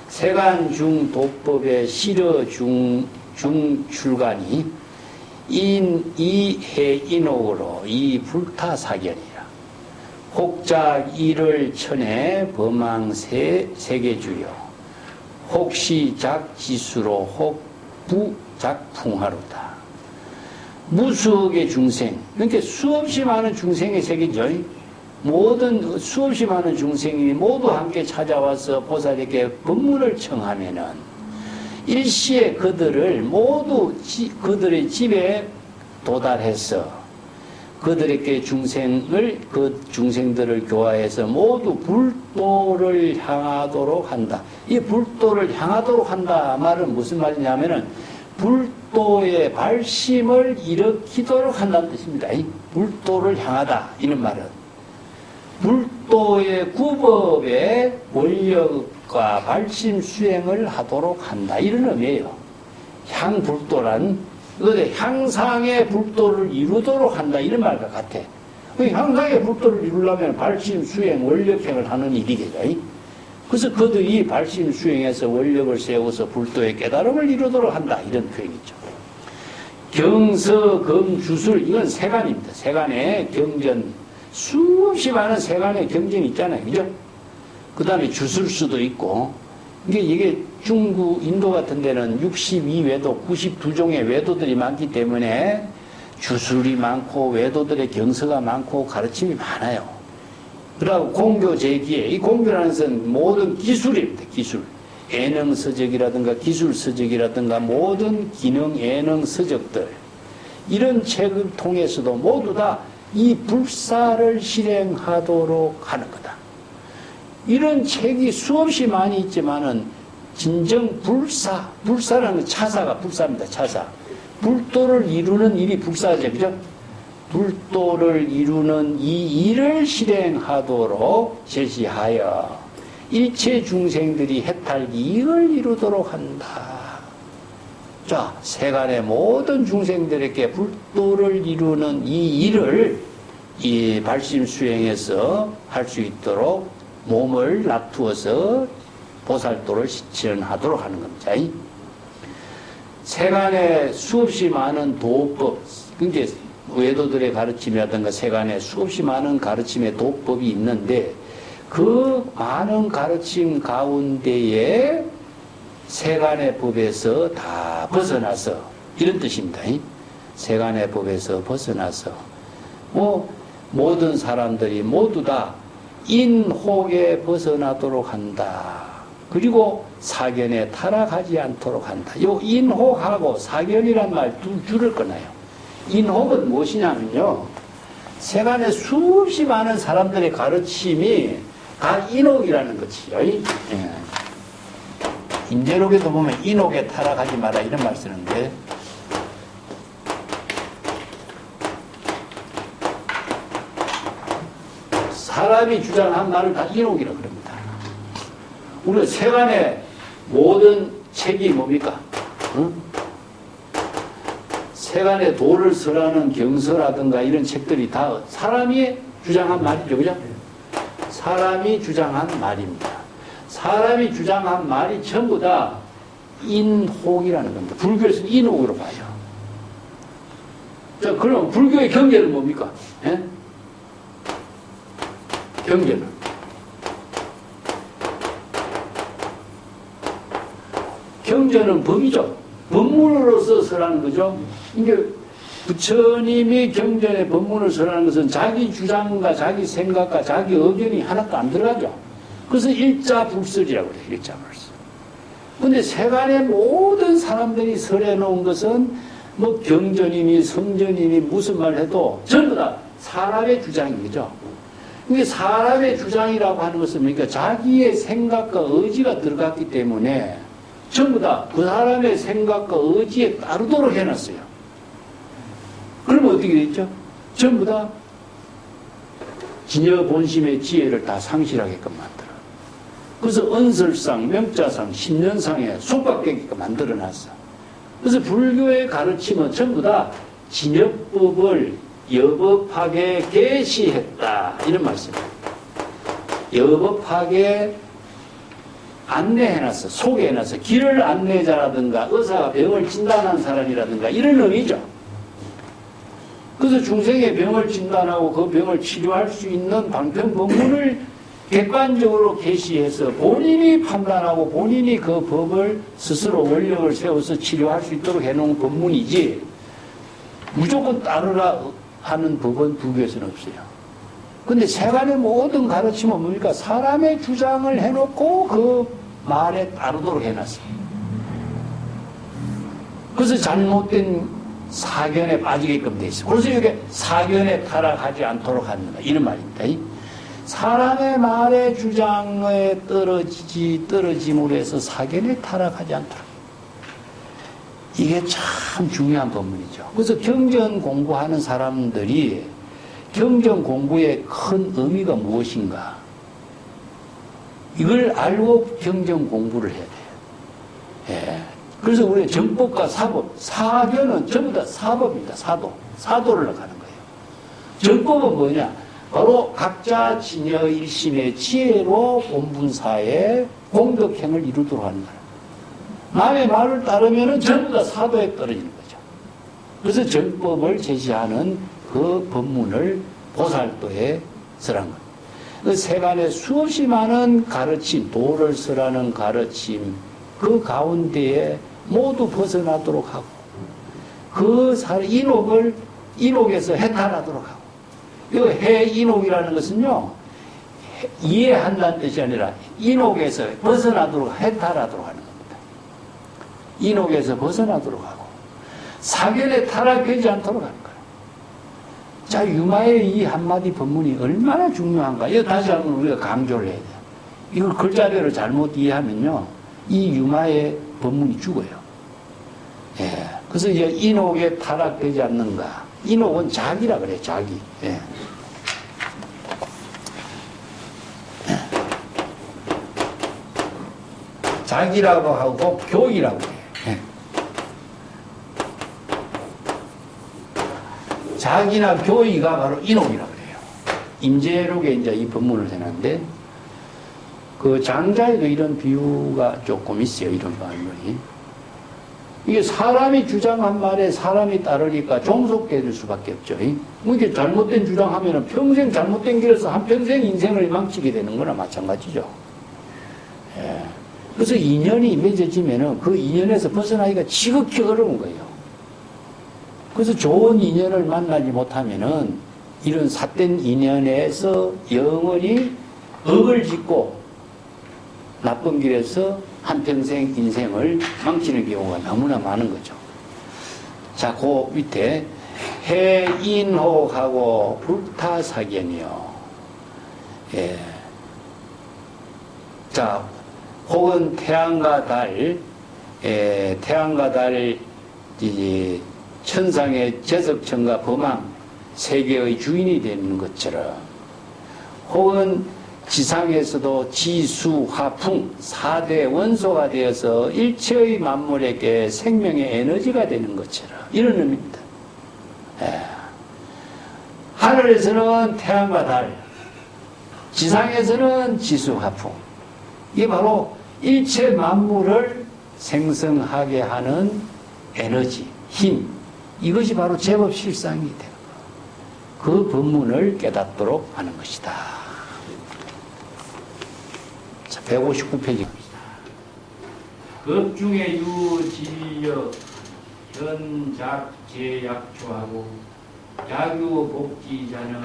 세간중 도법의 실어 중출간이 이해인옥으로 이 불타사견이라. 혹작 일을 천에 범왕 세계주요 혹시 작지수로 혹부작풍하로다. 무수억의 중생, 그러니까 수없이 많은 중생의 세계죠. 모든 수없이 많은 중생이 모두 함께 찾아와서 보살에게 법문을 청하면은 일시에 그들을 모두 그들의 집에 도달해서 그들에게 그 중생들을 교화해서 모두 불도를 향하도록 한다. 이 불도를 향하도록 한다 말은 무슨 말이냐면은 불도의 발심을 일으키도록 한다는 뜻입니다. 이 불도를 향하다 이런 말은 불도의 구법의 원력과 발심 수행을 하도록 한다 이런 의미예요. 향불도란 그런데 향상의 불도를 이루도록 한다 이런 말과 같아. 향상의 불도를 이루려면 발심 수행 원력행을 하는 일이겠죠. 그래서 그들이 발심 수행해서 원력을 세워서 불도의 깨달음을 이루도록 한다 이런 표현이죠. 경서검 주술 이건 세간입니다. 세간의 경전 수없이 많은 세간의 경전이 있잖아요. 그죠? 그 다음에 주술수도 있고 이게 중국 인도 같은 데는 62외도 92종의 외도들이 많기 때문에 주술이 많고 외도들의 경서가 많고 가르침이 많아요. 그리고 공교제기에 이 공교라는 것은 모든 기술입니다. 기술. 예능서적이라든가 기술서적이라든가 모든 기능 예능서적들 이런 책을 통해서도 모두 다 이 불사를 실행하도록 하는 거다. 이런 책이 수없이 많이 있지만은 진정 불사라는 건 차사가 불사입니다. 차사. 불도를 이루는 일이 불사죠. 그죠? 불도를 이루는 이 일을 실행하도록 제시하여 일체 중생들이 해탈기 이걸 이루도록 한다. 자, 세간의 모든 중생들에게 불도를 이루는 이 일을 이 발심 수행해서 할 수 있도록 몸을 놔두어서 보살도를 실천하도록 하는 겁니다. 세간에 수없이 많은 도법, 그러니까 외도들의 가르침이라든가 세간에 수없이 많은 가르침의 도법이 있는데 그 많은 가르침 가운데에 세간의 법에서 다 벗어나서 이런 뜻입니다. 세간의 법에서 벗어나서 모든 사람들이 모두 다 인혹에 벗어나도록 한다. 그리고 사견에 타락하지 않도록 한다. 요 인혹하고 사견이란 말 두 줄을 끊어요. 인혹은 무엇이냐면요. 세간에 수없이 많은 사람들의 가르침이 다 인혹이라는 것이요. 예. 인제록에도 보면 인혹에 타락하지 마라 이런 말 쓰는데 사람이 주장한 말을 다 인혹이라고 그럽니다. 우리 세간의 모든 책이 뭡니까? 응? 세간의 도를 설하는 경서라든가 이런 책들이 다 사람이 주장한 말이죠. 그죠? 사람이 주장한 말입니다. 사람이 주장한 말이 전부 다 인혹이라는 겁니다. 불교에서는 인혹으로 봐요. 자, 그럼 불교의 경계는 뭡니까? 예? 경계는 경전은 법이죠. 법문으로서 설하는 거죠. 이게 부처님이 경전에 법문을 설하는 것은 자기 주장과 자기 생각과 자기 의견이 하나도 안 들어가죠. 그래서 일자불설이라고 그래요. 일자불설. 근데 세간의 모든 사람들이 설해 놓은 것은 뭐 경전이니 성전이니 무슨 말 해도 전부 다 사람의 주장이죠. 이게 사람의 주장이라고 하는 것은 그러니까 자기의 생각과 의지가 들어갔기 때문에 전부 다 그 사람의 생각과 의지에 따르도록 해놨어요. 그러면 어떻게 됐죠? 전부 다 진여 본심의 지혜를 다 상실하게끔 만들어. 그래서 언설상, 명자상, 신년상에 속박되게끔 만들어놨어. 그래서 불교의 가르침은 전부 다 진여법을 여법학에 계시했다 이런 말씀이에요. 여법학에 안내해놨어. 소개해놨어. 길을 안내자라든가 의사가 병을 진단한 사람이라든가 이런 의미죠. 그래서 중생의 병을 진단하고 그 병을 치료할 수 있는 방편법문을 객관적으로 계시해서 본인이 판단하고 본인이 그 법을 스스로 원력을 세워서 치료할 수 있도록 해놓은 법문이지 무조건 따르라 하는 법은 불교에서는 없어요. 근데 세간의 모든 가르침은 뭡니까? 사람의 주장을 해놓고 그 말에 따르도록 해놨어요. 그래서 잘못된 사견에 빠지게끔 돼 있어요. 그래서 이게 사견에 타락하지 않도록 한다 이런 말입니다. 사람의 말에 주장에 떨어짐으로 해서 사견에 타락하지 않도록. 이게 참 중요한 법문이죠. 그래서 경전 공부하는 사람들이 경전 공부의 큰 의미가 무엇인가? 이걸 알고 경전 공부를 해야 돼요. 예. 그래서 우리 정법과 사법, 사견은 전부 다 사법입니다. 사도를 가는 거예요. 정법은 뭐냐? 바로 각자 진여 일심의 지혜로 본분사에 공덕행을 이루도록 하는 거예요. 남의 말을 따르면 전부 다 사도에 떨어지는 거죠. 그래서 정법을 제시하는 그 법문을 보살도에 설한 겁니다. 그 세간에 수없이 많은 가르침, 도를 설하는 가르침, 그 가운데에 모두 벗어나도록 하고, 인옥에서 해탈하도록 하고, 이 해인옥이라는 것은요, 이해한다는 뜻이 아니라 인옥에서 벗어나도록, 해탈하도록 하는 겁니다. 인옥에서 벗어나도록 하고, 사견에 타락하지 않도록 하는 거예요. 자, 유마의 이 한마디 법문이 얼마나 중요한가. 이거 다시 한번 우리가 강조를 해야 돼요. 이걸 글자대로 잘못 이해하면요, 이 유마의 법문이 죽어요. 예. 그래서 이제 인옥에 타락되지 않는가. 인옥은 자기라 그래요, 자기. 예. 자기라고 하고 교이라고 해요. 예. 자기나 교이가 바로 인옥이라고 그래요. 임재록에 이제 이 법문을 해놨는데, 그 장자에도 이런 비유가 조금 있어요, 이런 말이. 이게 사람이 주장한 말에 사람이 따르니까 종속되어 줄 수밖에 없죠. 뭐 이게 잘못된 주장하면 평생 잘못된 길에서 한평생 인생을 망치게 되는 거나 마찬가지죠. 예. 그래서 인연이 맺어지면은 그 인연에서 벗어나기가 지극히 어려운 거예요. 그래서 좋은 인연을 만나지 못하면은 이런 삿된 인연에서 영원히 업을 짓고 나쁜 길에서 한평생 인생을 망치는 경우가 너무나 많은 거죠. 자, 그 밑에 해인혹하고 불타사견이요. 예. 자, 혹은 태양과 달, 태양과 달, 천상의 제석천과 범왕, 세계의 주인이 되는 것처럼, 혹은 지상에서도 지수, 화풍, 4대 원소가 되어서 일체의 만물에게 생명의 에너지가 되는 것처럼 이런 의미입니다. 예. 하늘에서는 태양과 달, 지상에서는 지수, 화풍. 이게 바로 일체 만물을 생성하게 하는 에너지, 힘. 이것이 바로 제법 실상이 되는 거예요. 그 법문을 깨닫도록 하는 것이다. 159페이지 갑니다. 급중에 유지력 현작 제약초하고 약유복지자는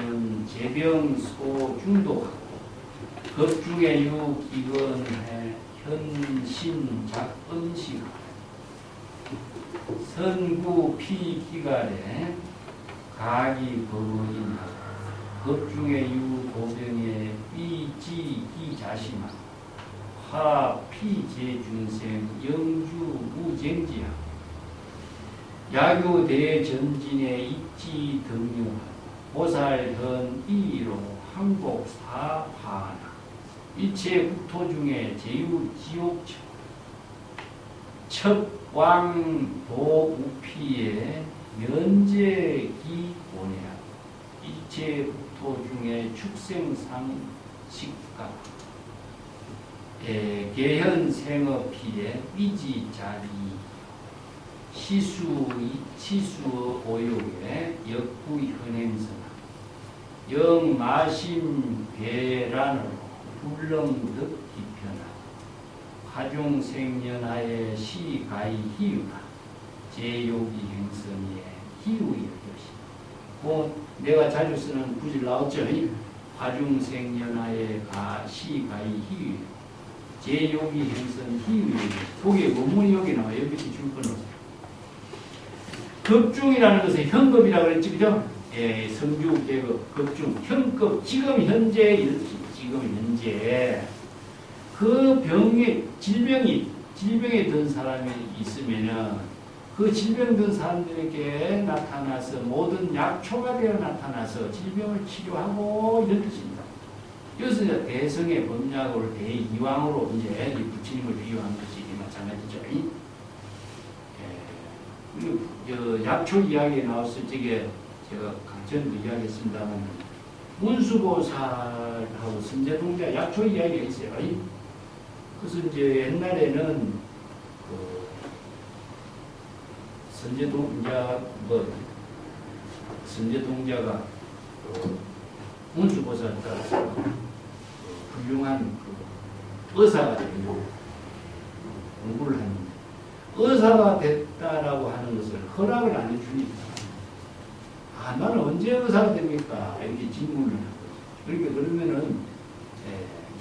제병소 중독하고 급중에 유기근해 현신작은식하고 선구 피기갈에 가기 범인하고 급중에 유고병에 삐지기자심하고 화 피제중생 영주 무쟁지하고 야교 대전진에 입지 등유하고 보살현 이로 항복 사화나 이체 국토 중에 제유 지옥처 첩왕도우피의 면제기 원해야 이체 국토 중에 축생상식가 개현생업피의 삐지자리 시수 오욕의 역구이 현행선아 영마심 배란으로 불렁득 기편하 화중생년하의 시가이 희유가 제욕이 행선의 희유의 것이 내가 자주 쓰는 구질 나왔죠? 화중생년하의 시가이 희유 제욕이 행선 희유의 거기에 원문이 여기 나와요. 여기 줄 건 없어요. 급중이라는 것은 현급이라고 그랬지, 그죠? 예, 성주, 계급, 급중, 현급, 지금 현재 그 병에, 질병에 든 사람이 있으면은 그 질병 든 사람들에게 나타나서 모든 약초가 되어 나타나서 질병을 치료하고 이런 뜻입니다. 여기서 이제 대성의 법약으로 대이왕으로 이제 부처님을 비유한 것이 마찬가지죠. 그리고 약초 이야기에 나왔을 적에 제가 강전도 이야기했습니다만 문수보살하고 선제동자 약초 이야기가 있어요. 그래서 이제 옛날에는 그 선제동자가 문수보살 따라서 훌륭한 의사가 되고 공부를 하는데 의사가 됐다라고 하는 것을 허락을 안 해주니까 나는 언제 의사가 됩니까? 이렇게 질문을 하는 거죠. 그러니까 그러면은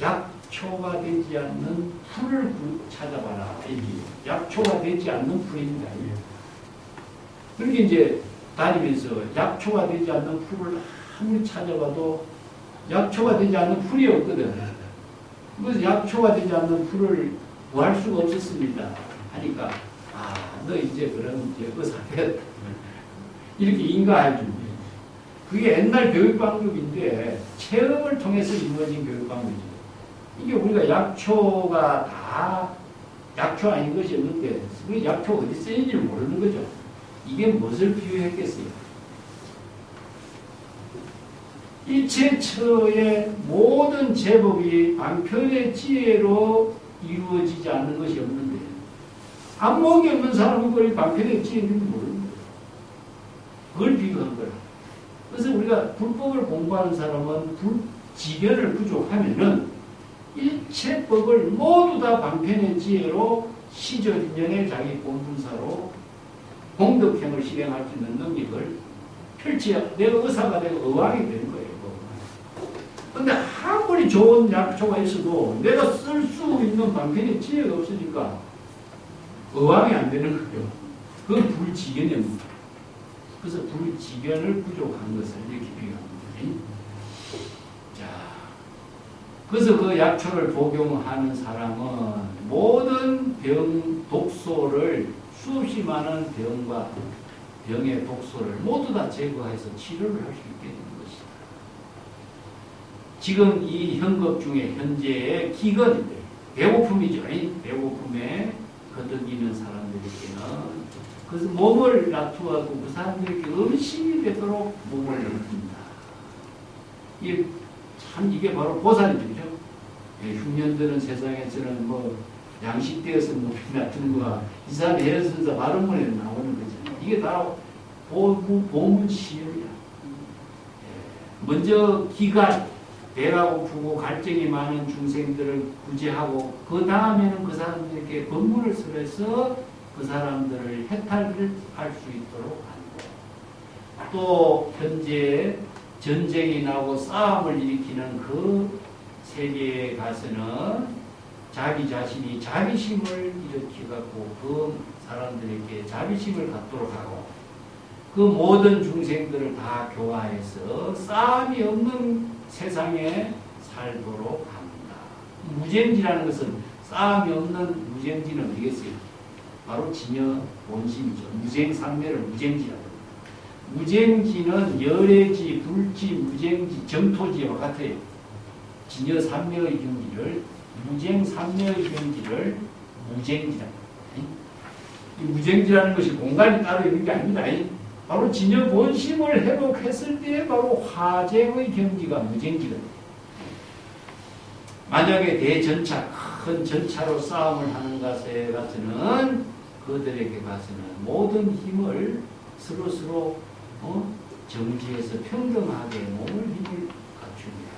약초가 되지 않는 풀을 찾아봐라. 약초가 되지 않는 풀입니다. 그렇게 이제 다니면서 약초가 되지 않는 풀을 아무리 찾아봐도 약초가 되지 않는 풀이 없거든. 그래서 약초가 되지 않는 풀을 구할 수가 없었습니다. 하니까 너 이제 그럼 이제 의사 됐다. 이렇게 인가해 줍니다. 그게 옛날 교육 방법인데 체험을 통해서 이루어진 교육 방법이죠. 이게 우리가 약초가 다 약초 아닌 것이 없는데 그 약초 어디 쓰는지 모르는 거죠. 이게 무엇을 비유했겠어요? 일체처의 모든 제법이 방편의 지혜로 이루어지지 않는 것이 없는데 안목이 없는 사람은 그걸 방편의 지혜인지 모르는 거예요. 그걸 비유한 거라. 그래서 우리가 불법을 공부하는 사람은 지견을 부족하면은 일체법을 모두 다 방편의 지혜로 시절인연의 자기 본분사로 공덕행을 실행할 수 있는 능력을 펼쳐야 내가 의사가 되고 의왕이 되는 거예요. 근데 아무리 좋은 약초가 있어도 내가 쓸 수 있는 방편의 지혜가 없으니까 의왕이 안 되는 거예요. 그건 불지견입니다. 그래서 불지견을 부족한 것을 이렇게 비유합니다. 자, 그래서 그 약초를 복용하는 사람은 모든 독소를 수없이 많은 병의 독소를 모두 다 제거해서 치료를 할 수 있게 되는 것이다. 지금 이 현급 중에 현재의 기근인데 배고픔이죠. 배고픔에 거듭이는 사람들에게는 그래서 몸을 놔두고 그 사람들에게 음식이 되도록 몸을 놔둡니다. 이게 바로 보살이죠. 흉년들은 세상에서는 양식되어서 몸이 놔두는 거가 이 사람이 해선사 발언문에 나오는 거죠. 이게 다 보문시효야. 먼저 기간, 배가 고프고 갈증이 많은 중생들을 구제하고 그 다음에는 그 사람들에게 법문을 설해서 그 사람들을 해탈을 할 수 있도록 하고 또 현재 전쟁이 나고 싸움을 일으키는 그 세계에 가서는 자기 자신이 자비심을 일으켜갖고 그 사람들에게 자비심을 갖도록 하고 그 모든 중생들을 다 교화해서 싸움이 없는 세상에 살도록 합니다. 무쟁지라는 것은 싸움이 없는 무쟁지는 어디겠어요? 바로 진여 본심이죠. 무쟁상매를 무쟁지라고 합니다. 무쟁지는 열애지, 불지, 무쟁지, 정토지와 같아요. 진여 삼매의 경지를 무쟁 삼매의 경지를 무쟁지라. 이 무쟁지라는 것이 공간이 따로 있는 게 아닙니다. 바로 진여 본심을 회복했을 때 바로 화쟁의 경지가 무쟁지거든요. 만약에 대전차, 큰 전차로 싸움을 하는 것에 가서는 그들에게 가서는 모든 힘을 스스로 정지해서 평등하게 몸을 힘을 갖춥니다.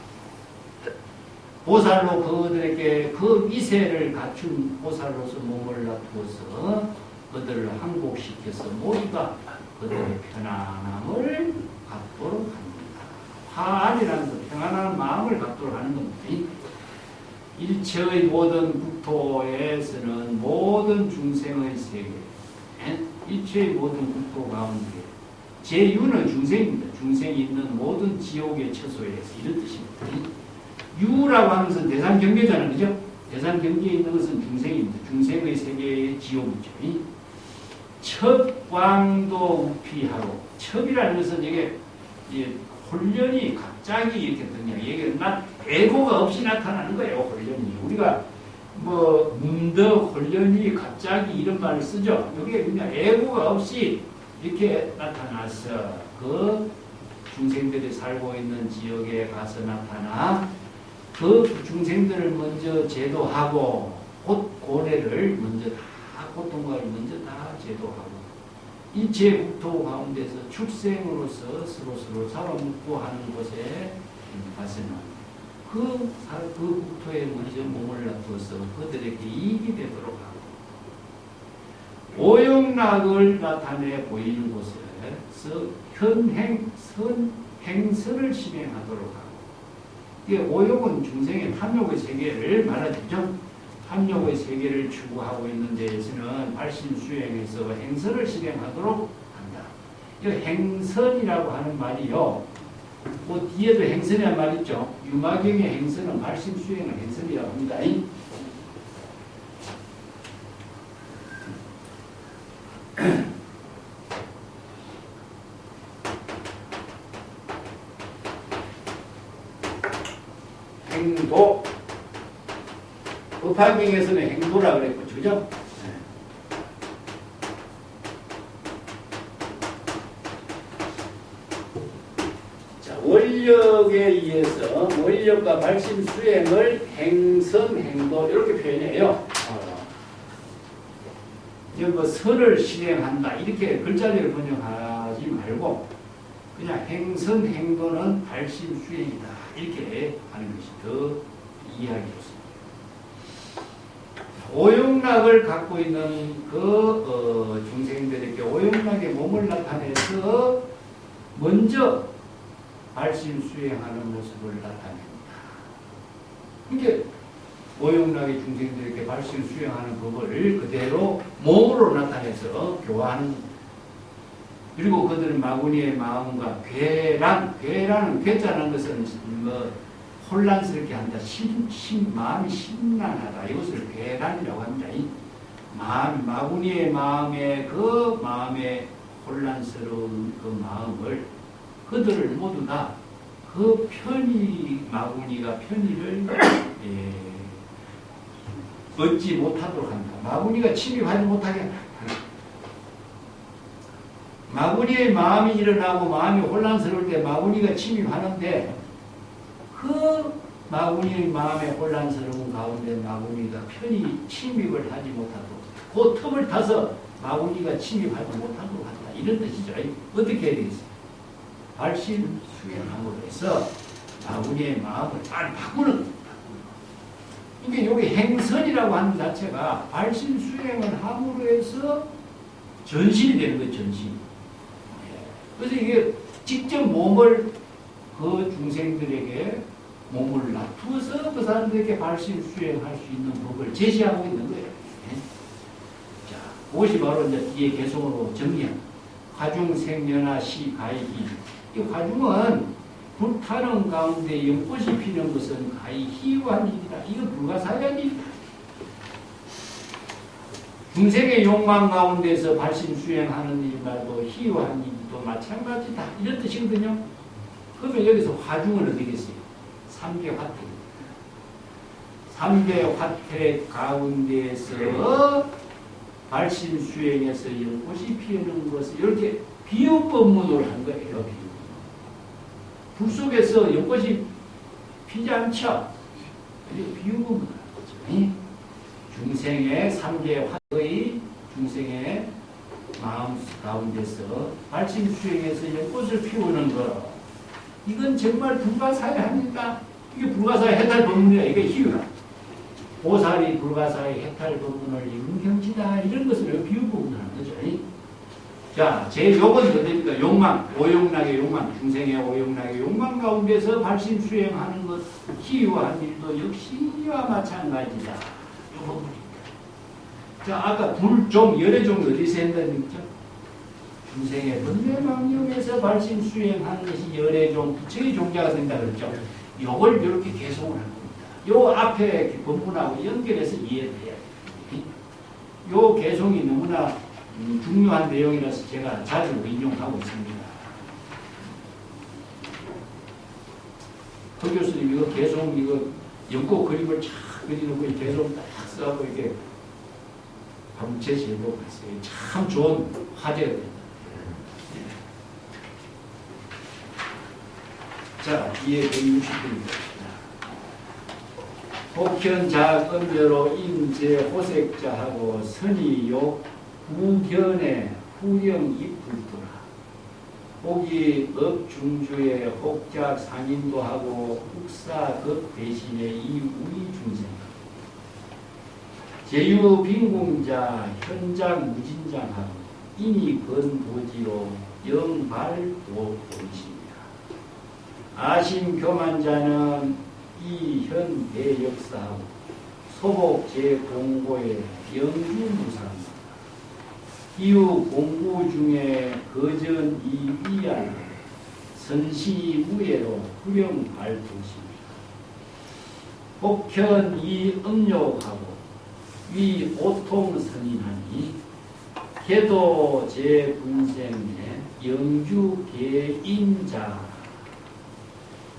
보살로 그들에게 그 위세를 갖춘 보살로서 몸을 놔두어서 그들을 항복시켜서 모두가 그들의 편안함을 갖도록 합니다. 화안이라는 것, 평안한 마음을 갖도록 하는 겁니다. 일체의 모든 국토에서는 모든 중생의 세계, 일체의 모든 국토 가운데 제유는 중생입니다. 중생이 있는 모든 지옥의 처소에서 이런 뜻입니다. 유라고 하는 것은 대상경계잖아요. 그죠? 대상경계에 있는 것은 중생입니다. 중생의 세계의 지옥이죠. 첩광도 우피하고, 첩이라는 것은 이게 혼련이 갑자기 이렇게 등장. 이게 애고가 없이 나타나는 거예요. 혼련이. 우리가 문득 혼련이 갑자기 이런 말을 쓰죠. 이게 그냥 애고가 없이 이렇게 나타나서 그 중생들이 살고 있는 지역에 가서 나타나 그 중생들을 먼저 제도하고 고뇌를 먼저 다 고통과를 먼저 다 제도하고 일체 국토 가운데서 축생으로서 서로 잡아먹고 하는 곳에 가서는 그 국토에 먼저 몸을 놔두어서 그들에게 이익이 되도록 하고 오용락을 나타내 보이는 곳에서 행선을 실행하도록 하고 이게 오용은 중생의 탐욕의 세계를 말하죠. 탐욕의 세계를 추구하고 있는 데에서는 발심수행에서 행선을 실행하도록 한다. 이 행선이라고 하는 말이요. 뒤에도 행선이란 말 있죠. 유마경의 행선은 발심수행의 행선이라고 합니다. 행도. 법화경에서는 행도라 그랬고, 그죠? 자, 원력에 의해서 원력과 발심 수행을 행선, 행도 이렇게 표현해요. 선을 실행한다 이렇게 글자대로 번역하지 말고 그냥 행선, 행도는 발심 수행이다 이렇게 하는 것이 더 이해하기 좋습니다. 오용락을 갖고 있는 그 중생들에게 오용락의 몸을 나타내서 먼저 발심 수행하는 모습을 나타냅니다. 이게 오용락의 중생들에게 발심 수행하는 법을 그대로 몸으로 나타내서 교화하는 겁니다. 그리고 그들은 마구니의 마음과 괴란은 괴짜는 것은 혼란스럽게 한다. 마음이 심란하다. 이것을 괴란이라고 합니다. 마구니의 마음의 그 마음의 혼란스러운 그 마음을 그들을 모두 다 그 마구니가 편의를 얻지 못하도록 합니다. 마구니가 침입하지 못하게 한다. 마구니의 마음이 일어나고 마음이 혼란스러울 때 마구니가 침입하는데 그 마구니의 마음의 혼란스러운 가운데 마구니가 편히 침입을 하지 못하도록 그 틈을 타서 마구니가 침입하지 못하도록 한다. 이런 뜻이죠. 어떻게 해야 되겠어요? 발심 수행함으로 해서 마구니의 마음을 빨리 바꾸는 겁니다. 이게 여기 행선이라고 하는 자체가 발심 수행을 함으로 해서 전신이 되는 거예요. 전신. 그래서 이게 직접 몸을 그 중생들에게 몸을 놔두어서 그 사람들에게 발심 수행할 수 있는 법을 제시하고 있는 거예요. 자, 그것이 바로 이제 뒤에 개성으로 정리한 화중생연화 시가이기. 이 화중은 불타는 가운데 연꽃이 피는 것은 가히 희유한 일이다. 이건 불가사의한 일이다. 중생의 욕망 가운데서 발심 수행하는 일이라도 희유한 일이다. 일도 마찬가지다. 이런 뜻이거든요. 그러면 여기서 화중은 어디겠어요? 삼계 화태. 삼계 화태 가운데에서 발심 수행에서 연꽃이 피우는 것을 이렇게 비유 법문으로 한 거예요. 불 속에서 연꽃이 피지 않죠? 비유 법문을 한 거죠. 중생의 삼계 화의 중생의 마음 가운데서 발심 수행에서 연꽃을 피우는 것, 이건 정말 불가사의합니다. 이게 불가사의 해탈 법문이야. 이게 희유야. 보살이 불가사의 해탈 법문을 임경지다. 이런 것을 비유 법문을 하는 거죠. 자, 제 욕은 어디입니까? 욕망, 오욕락의 욕망, 중생의 오욕락의 욕망 가운데서 발심 수행하는 것, 희유한 일도 역시 이와 마찬가지다. 이 법문입니다. 자, 아까 불종, 열애종 어디서 한다는 거죠? 중생의 번뇌망념에서 발심 수행하는 것이 열애종, 부처의 종자가 된다 그랬죠. 요걸 이렇게 개송을 한 겁니다. 요 앞에 법문하고 연결해서 이해를 해야 돼요. 요 개송이 너무나 중요한 내용이라서 제가 자주 인용하고 있습니다. 그 교수님 이거 개송, 이거 연꽃 그림을 쫙 그리놓고 개송 딱 써갖고 이렇게 한번 제시해보고 있어요. 참 좋은 화제가 됩니다. 자, 뒤에 160분입니다. 복현자 음여로 임제 호색자하고 선의욕 후견의 후령이불도라. 혹이 업중주의 혹작 상인도하고 국사급 대신의 이우이 중생. 제유 빈공자 현장 무진장하고 인이 건보지로 영발도본심이라. 아심 교만자는 이현 대역사하고 소복 제공고의 영주무상입니다. 이후 공부 중에 거전 이위알 선시무예로 후령발도심이라. 복현 이 음욕하고 위 오통선인하니 개도 제분생의 영주 개인자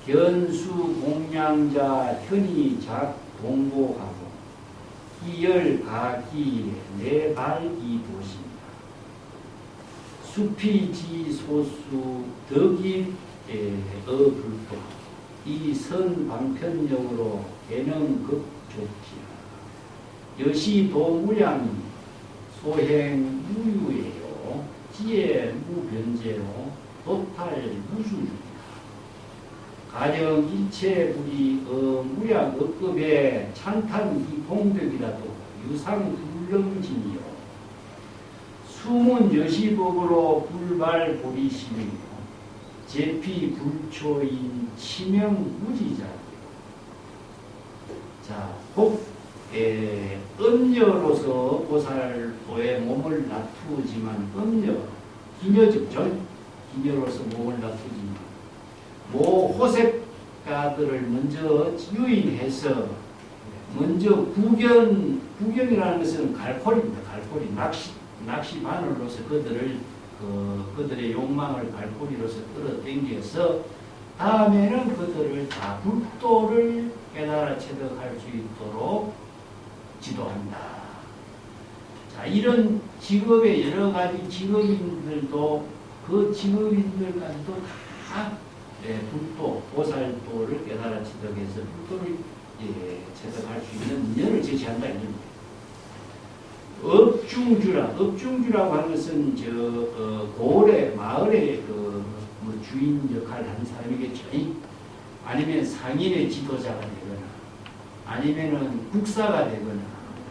견수 공양자 현이 작동고하고 이열 가기 내발이 도십니다. 수피지 소수 덕인 어불도 이 선방편력으로 개능극족지라. 여시도무량이 소행 무유예요. 지혜 무변제로 도탈 무수입니다. 가령 일체불이 무량 억급의 찬탄 공덕이라도 유상 불능진이요. 수문 여시법으로 불발 보리심이요. 제피 불초인 치명 무지자요. 자, 음녀로서 보살도에 몸을 놔두지만 기녀죠. 기녀로서 몸을 놔두지만 호색가들을 먼저 유인해서 먼저 구견이라는 것은 갈고리입니다. 갈고리, 낚시바늘로서 그들의 욕망을 갈고리로서 끌어당겨서 다음에는 그들을 다 불도를 깨달아 체득할 수 있도록 지도한다. 자, 이런 직업의 여러 가지 직업인들도 그 직업인들까지도 다 불도, 보살도를 깨달아 체득해서 불도를 체득할 수 있는 인연을 제시한다. 업중주라고 하는 것은 고을의 마을의 주인 역할을 하는 사람이겠죠. 아니면 상인의 지도자가 되거나, 아니면은 국사가 되거나,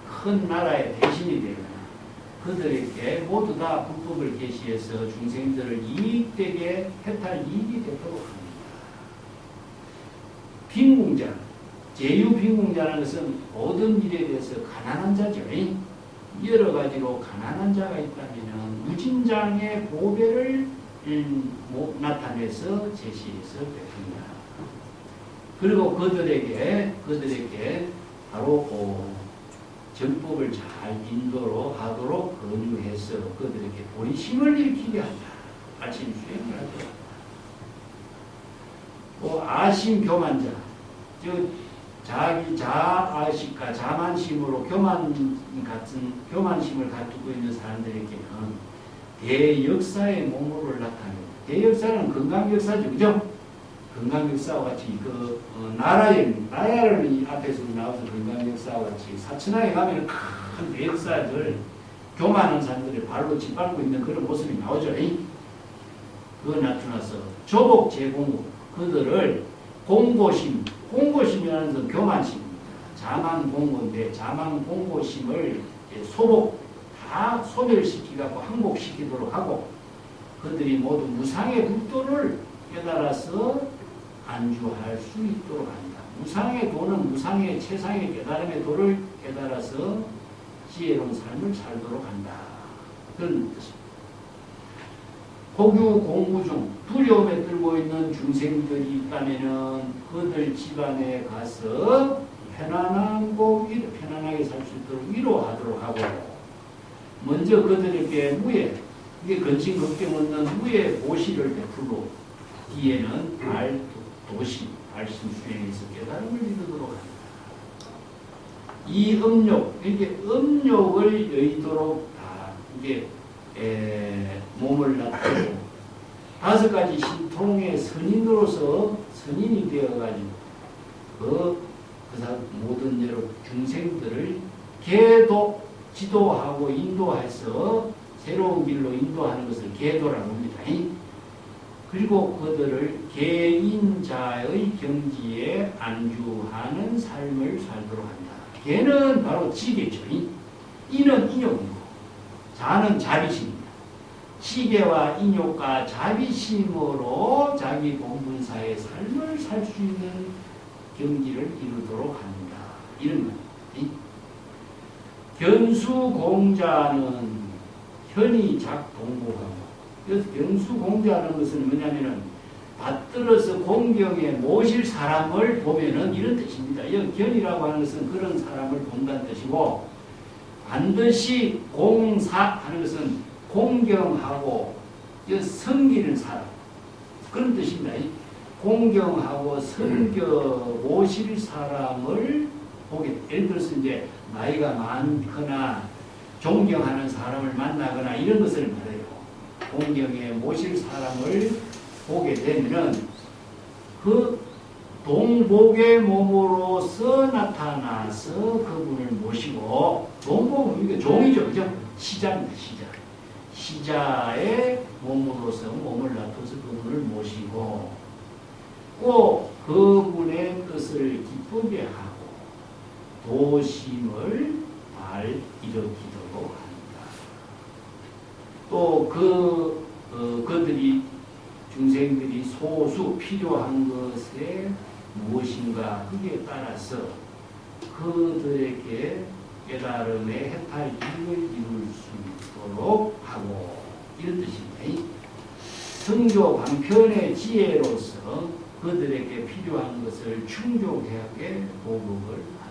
큰 나라의 대신이 되거나, 그들에게 모두 다 불법을 계시해서 중생들을 이익되게 해탈 이익이 되도록 합니다. 빈공자, 제유빈공자라는 것은 모든 일에 대해서 가난한 자죠. 여러 가지로 가난한 자가 있다면 무진장의 보배를 나타내서 제시해서 베푼다. 그리고 그들에게 바로 정법을 잘 인도로 하도록 권유해서 그들에게 본심을 일으키게 한다. 아침 수행을 하죠. 또 아심 교만자, 즉 자기 자아식과 자만심으로 교만심을 갖추고 있는 사람들에게는 대역사의 몸으로 나타납니다. 대역사는 건강역사죠, 그죠? 건강역사와 같이 나라를 앞에서 나와서 건강역사와 같이 사천하에 가면 큰 대역사들, 교만한 사람들이 발로 짓밟고 있는 그런 모습이 나오죠. 그거 나타나서 조복 제공 그들을 공고심이라는 것은 교만심입니다. 자만 공고인데 자만 공고심을 소복 다 소멸시키고 항복시키도록 하고 그들이 모두 무상의 불도를 깨달아서 안주할 수 있도록 합니다. 무상의 도는 무상의 최상의 깨달음의 도를 깨달아서 지혜로운 삶을 살도록 한다. 그런 뜻입니다. 고교 공부 중 두려움에 떨고 있는 중생들이 있다면은 그들 집안에 가서 편안하게 살 수 있도록 위로하도록 하고 먼저 그들에게 이게 근심 걱정 없는 무예 보시를 베풀고 뒤에는 도시, 발심 수행에서 깨달음을 이루도록 합니다. 이 이게 음욕을 여의도록 다 이게 몸을 나타내고 5가지 신통의 선인이 되어가지고 그 모든 여러 중생들을 지도하고 인도해서 새로운 길로 인도하는 것을 계도라고 합니다. 그리고 그들을 개인자의 경지에 안주하는 삶을 살도록 한다. 개는 바로 지게죠. 이는 인욕이고 자는 자비심입니다. 시계와 인욕과 자비심으로 자기 본분사의 삶을 살 수 있는 경지를 이루도록 합니다. 이런 겁니다. 견수공자는 현이 작동복하고 그래서 견수공자는 것은 뭐냐면은 받들어서 공경에 모실 사람을 보면은 이런 뜻입니다. 여기 견이라고 하는 것은 그런 사람을 본다는 뜻이고 반드시 공사 하는 것은 공경하고 섬기는 사람 그런 뜻입니다. 공경하고 섬겨 모실 사람을 보게 예를 들어서 이제 나이가 많거나 존경하는 사람을 만나거나 이런 것을 말해요. 공경에 모실 사람을 보게 되면은 그 동복의 몸으로서 나타나서 그분을 모시고 동복은 이게 종이죠, 그죠? 시자입니다, 시자. 시자의 몸으로서 몸을 놔둬서 그분을 모시고 꼭 그분의 뜻을 기쁘게 하고 도심을 잘 일으키도록 합니다. 또 그들이 중생들이 소수 필요한 것에 무엇인가 그에 따라서 그들에게 깨달음의 해탈 길을 이룰 수 있도록 하고 이런 뜻입니다. 성교 방편의 지혜로서 그들에게 필요한 것을 충족하게 보급을 합니다.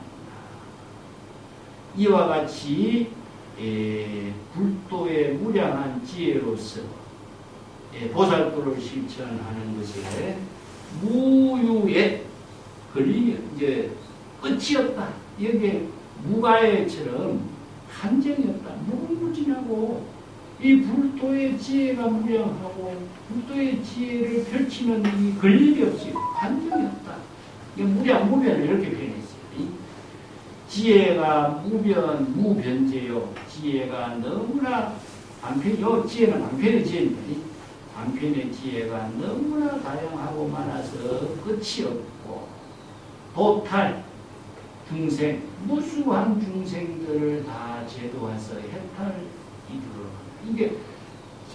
이와 같이 불도의 무량한 지혜로서 보살도를 실천하는 것에 무유에 걸리면 이제 끝이 없다. 여기에 무가해처럼 한정이 없다. 무궁무진하고 이 불도의 지혜가 무량하고 불도의 지혜를 펼치면 이 걸림이 없이 한정이 없다. 무량무변을 이렇게 표현했어요. 지혜가 무변제요. 지혜가 너무나 반편이요. 지혜는 반편의 지혜입니다. 반편의 지혜가 너무나 다양하고 많아서 끝이 없고 도탈 중생 무수한 중생들을 다 제도해서 해탈 이루도록 이게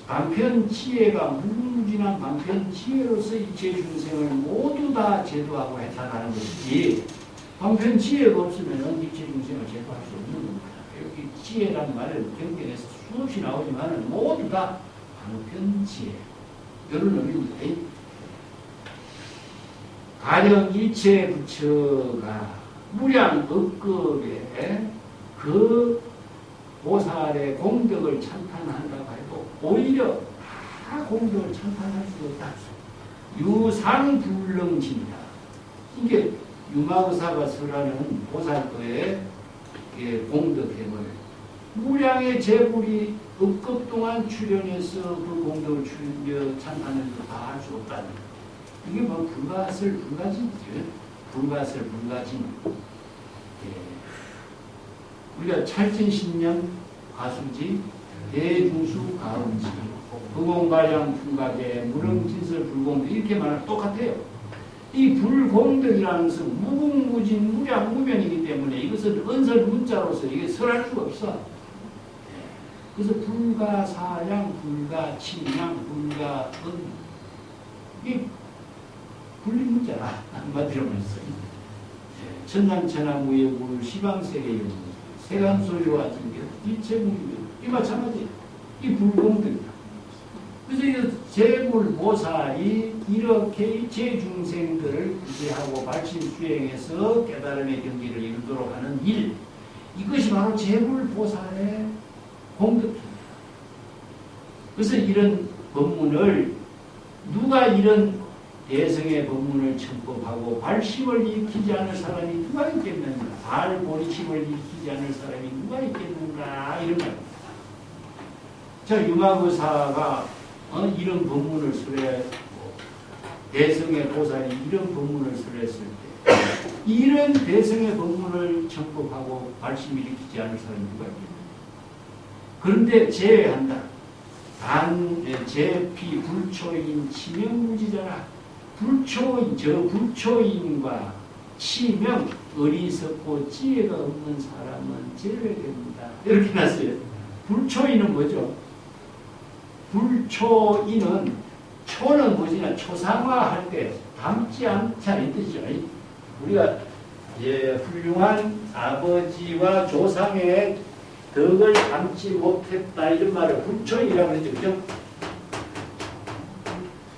반편 지혜가 무궁무진한 반편 지혜로서 이체 중생을 모두 다 제도하고 해탈하는 것이지 반편 지혜가 없으면 이체 중생을 제도할 수 없는 겁니다. 여기 지혜란 말은 경전에서 수없이 나오지만 모두 다 반편 지혜 이런 의미입니다. 가령 일체 부처가 무량 억급에 그 보살의 공덕을 찬탄한다고 해도 오히려 다 공덕을 찬탄할 수 없다. 유상불능진이다. 이게 유마의사가 설하는 보살도의 공덕행을 무량의 재불이 억급 동안 출연해서 그 공덕을 찬탄해서 다 할 수 없다는 이게 뭐 불가설 불가진이죠. 불가설 불가진. 우리가 찰진신령 가수지 대중수 가음지 불공가량 불가계 무릉진설 불공덕 이렇게 말하면 똑같아요. 이 불공덕이라는 것은 무궁무진 무량무변이기 때문에 이것은 언설 문자로서 이게 설할 수가 없어. 그래서 불가사양 불가침양 불가은 이게 분리문자라 한마디로 말했어요. 천상천하무예불 시방세계의 세간소유와 진격 일체무유 이 마찬가지 이 불공덕이다. 그래서 이 재불보살이 이렇게 일체 중생들을 구제하고 발심수행해서 깨달음의 경지를 이루도록 하는 일 이것이 바로 재불보살의 공덕입니다. 그래서 이런 법문을 누가 이런 대성의 법문을 청법하고 발심을 일으키지 않을 사람이 누가 있겠는가? 발보리심을 일으키지 않을 사람이 누가 있겠는가? 이런 말입니다. 자, 유마의사가 이런 법문을 설했고 대성의 보살이 이런 법문을 설했을 때 이런 대성의 법문을 청법하고 발심 일으키지 않을 사람이 누가 있겠는가? 그런데 제외한다. 제피 불초인 치명무지자라. 불초인과 치명, 어리석고 지혜가 없는 사람은 제외됩니다. 이렇게 났어요. 불초인은 뭐죠? 불초인은, 초는 뭐지냐? 초상화할 때 담지 않다는 뜻이죠. 우리가 훌륭한 아버지와 조상의 덕을 담지 못했다 이런 말을 불초인이라고 그러죠. 그죠?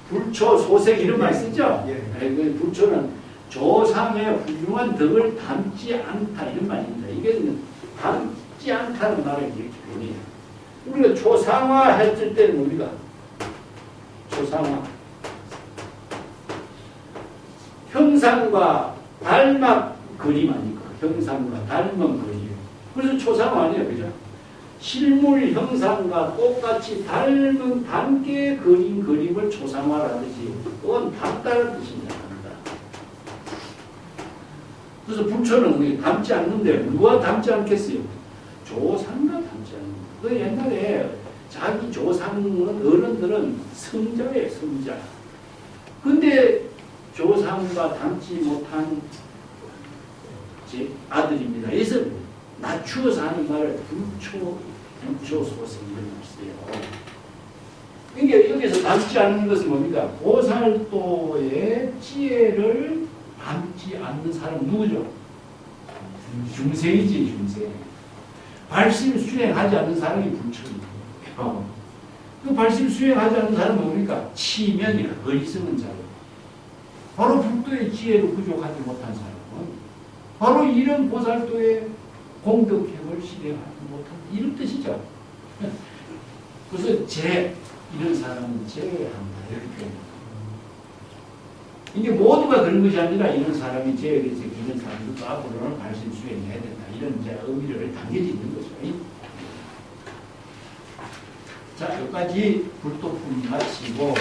불초, 소색 이런 말 쓰죠? 불초는 조상의 훌륭한 덕을 담지 않다 이런 말입니다. 이게 담지 않다는 말을 이렇게 보내요. 우리가 초상화 했을 때는 우리가 초상화 형상과 닮아 그림 아닙니까? 형상과 닮은 그림. 그래서 초상화 아니에요. 그죠? 실물 형상과 똑같이 닮게 그린 그림을 초상화라듯이 그건 닮다는 뜻입니다. 그래서 불초는 우리 닮지 않는데 누가 닮지 않겠어요? 조상과 닮지 않는다. 그 옛날에 자기 조상은 어른들은 성자예요. 성자. 근데 조상과 닮지 못한 제 아들입니다. 그래서 낮추어서 하는 말을 불초소생 이런 말 써요. 그러니까 여기서 닮지 않는 것은 뭡니까? 보살도의 지혜를 닮지 않는 사람은 누구죠? 중생이지, 중생. 발심 수행하지 않는 사람이 불초입니다. 그 발심 수행하지 않는 사람은 뭡니까? 치명이나 어리석은 자로. 바로 불도의 지혜를 부족하지 못한 사람은 바로 이런 보살도의 공덕행을 실행하지 못한 이런 뜻이죠. 그래서 이런 사람은 제외한다. 이렇게. 이게 모두가 그런 것이 아니라 이런 사람이 제외돼서 이런 사람도 앞으로는 발심 수행해야 된다. 이런 이제 의미를 담겨지는 거죠. 자, 여기까지 불도품 마치고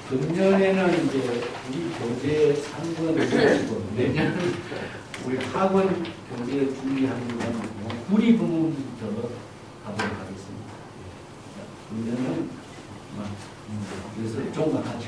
금년에는 이제 우리 교재 3권을 마치고 내년은 우리 학원 교재 준비하는 건 구리 부문부터 가보도록 하겠습니다. 금년은 그래서 종과 같이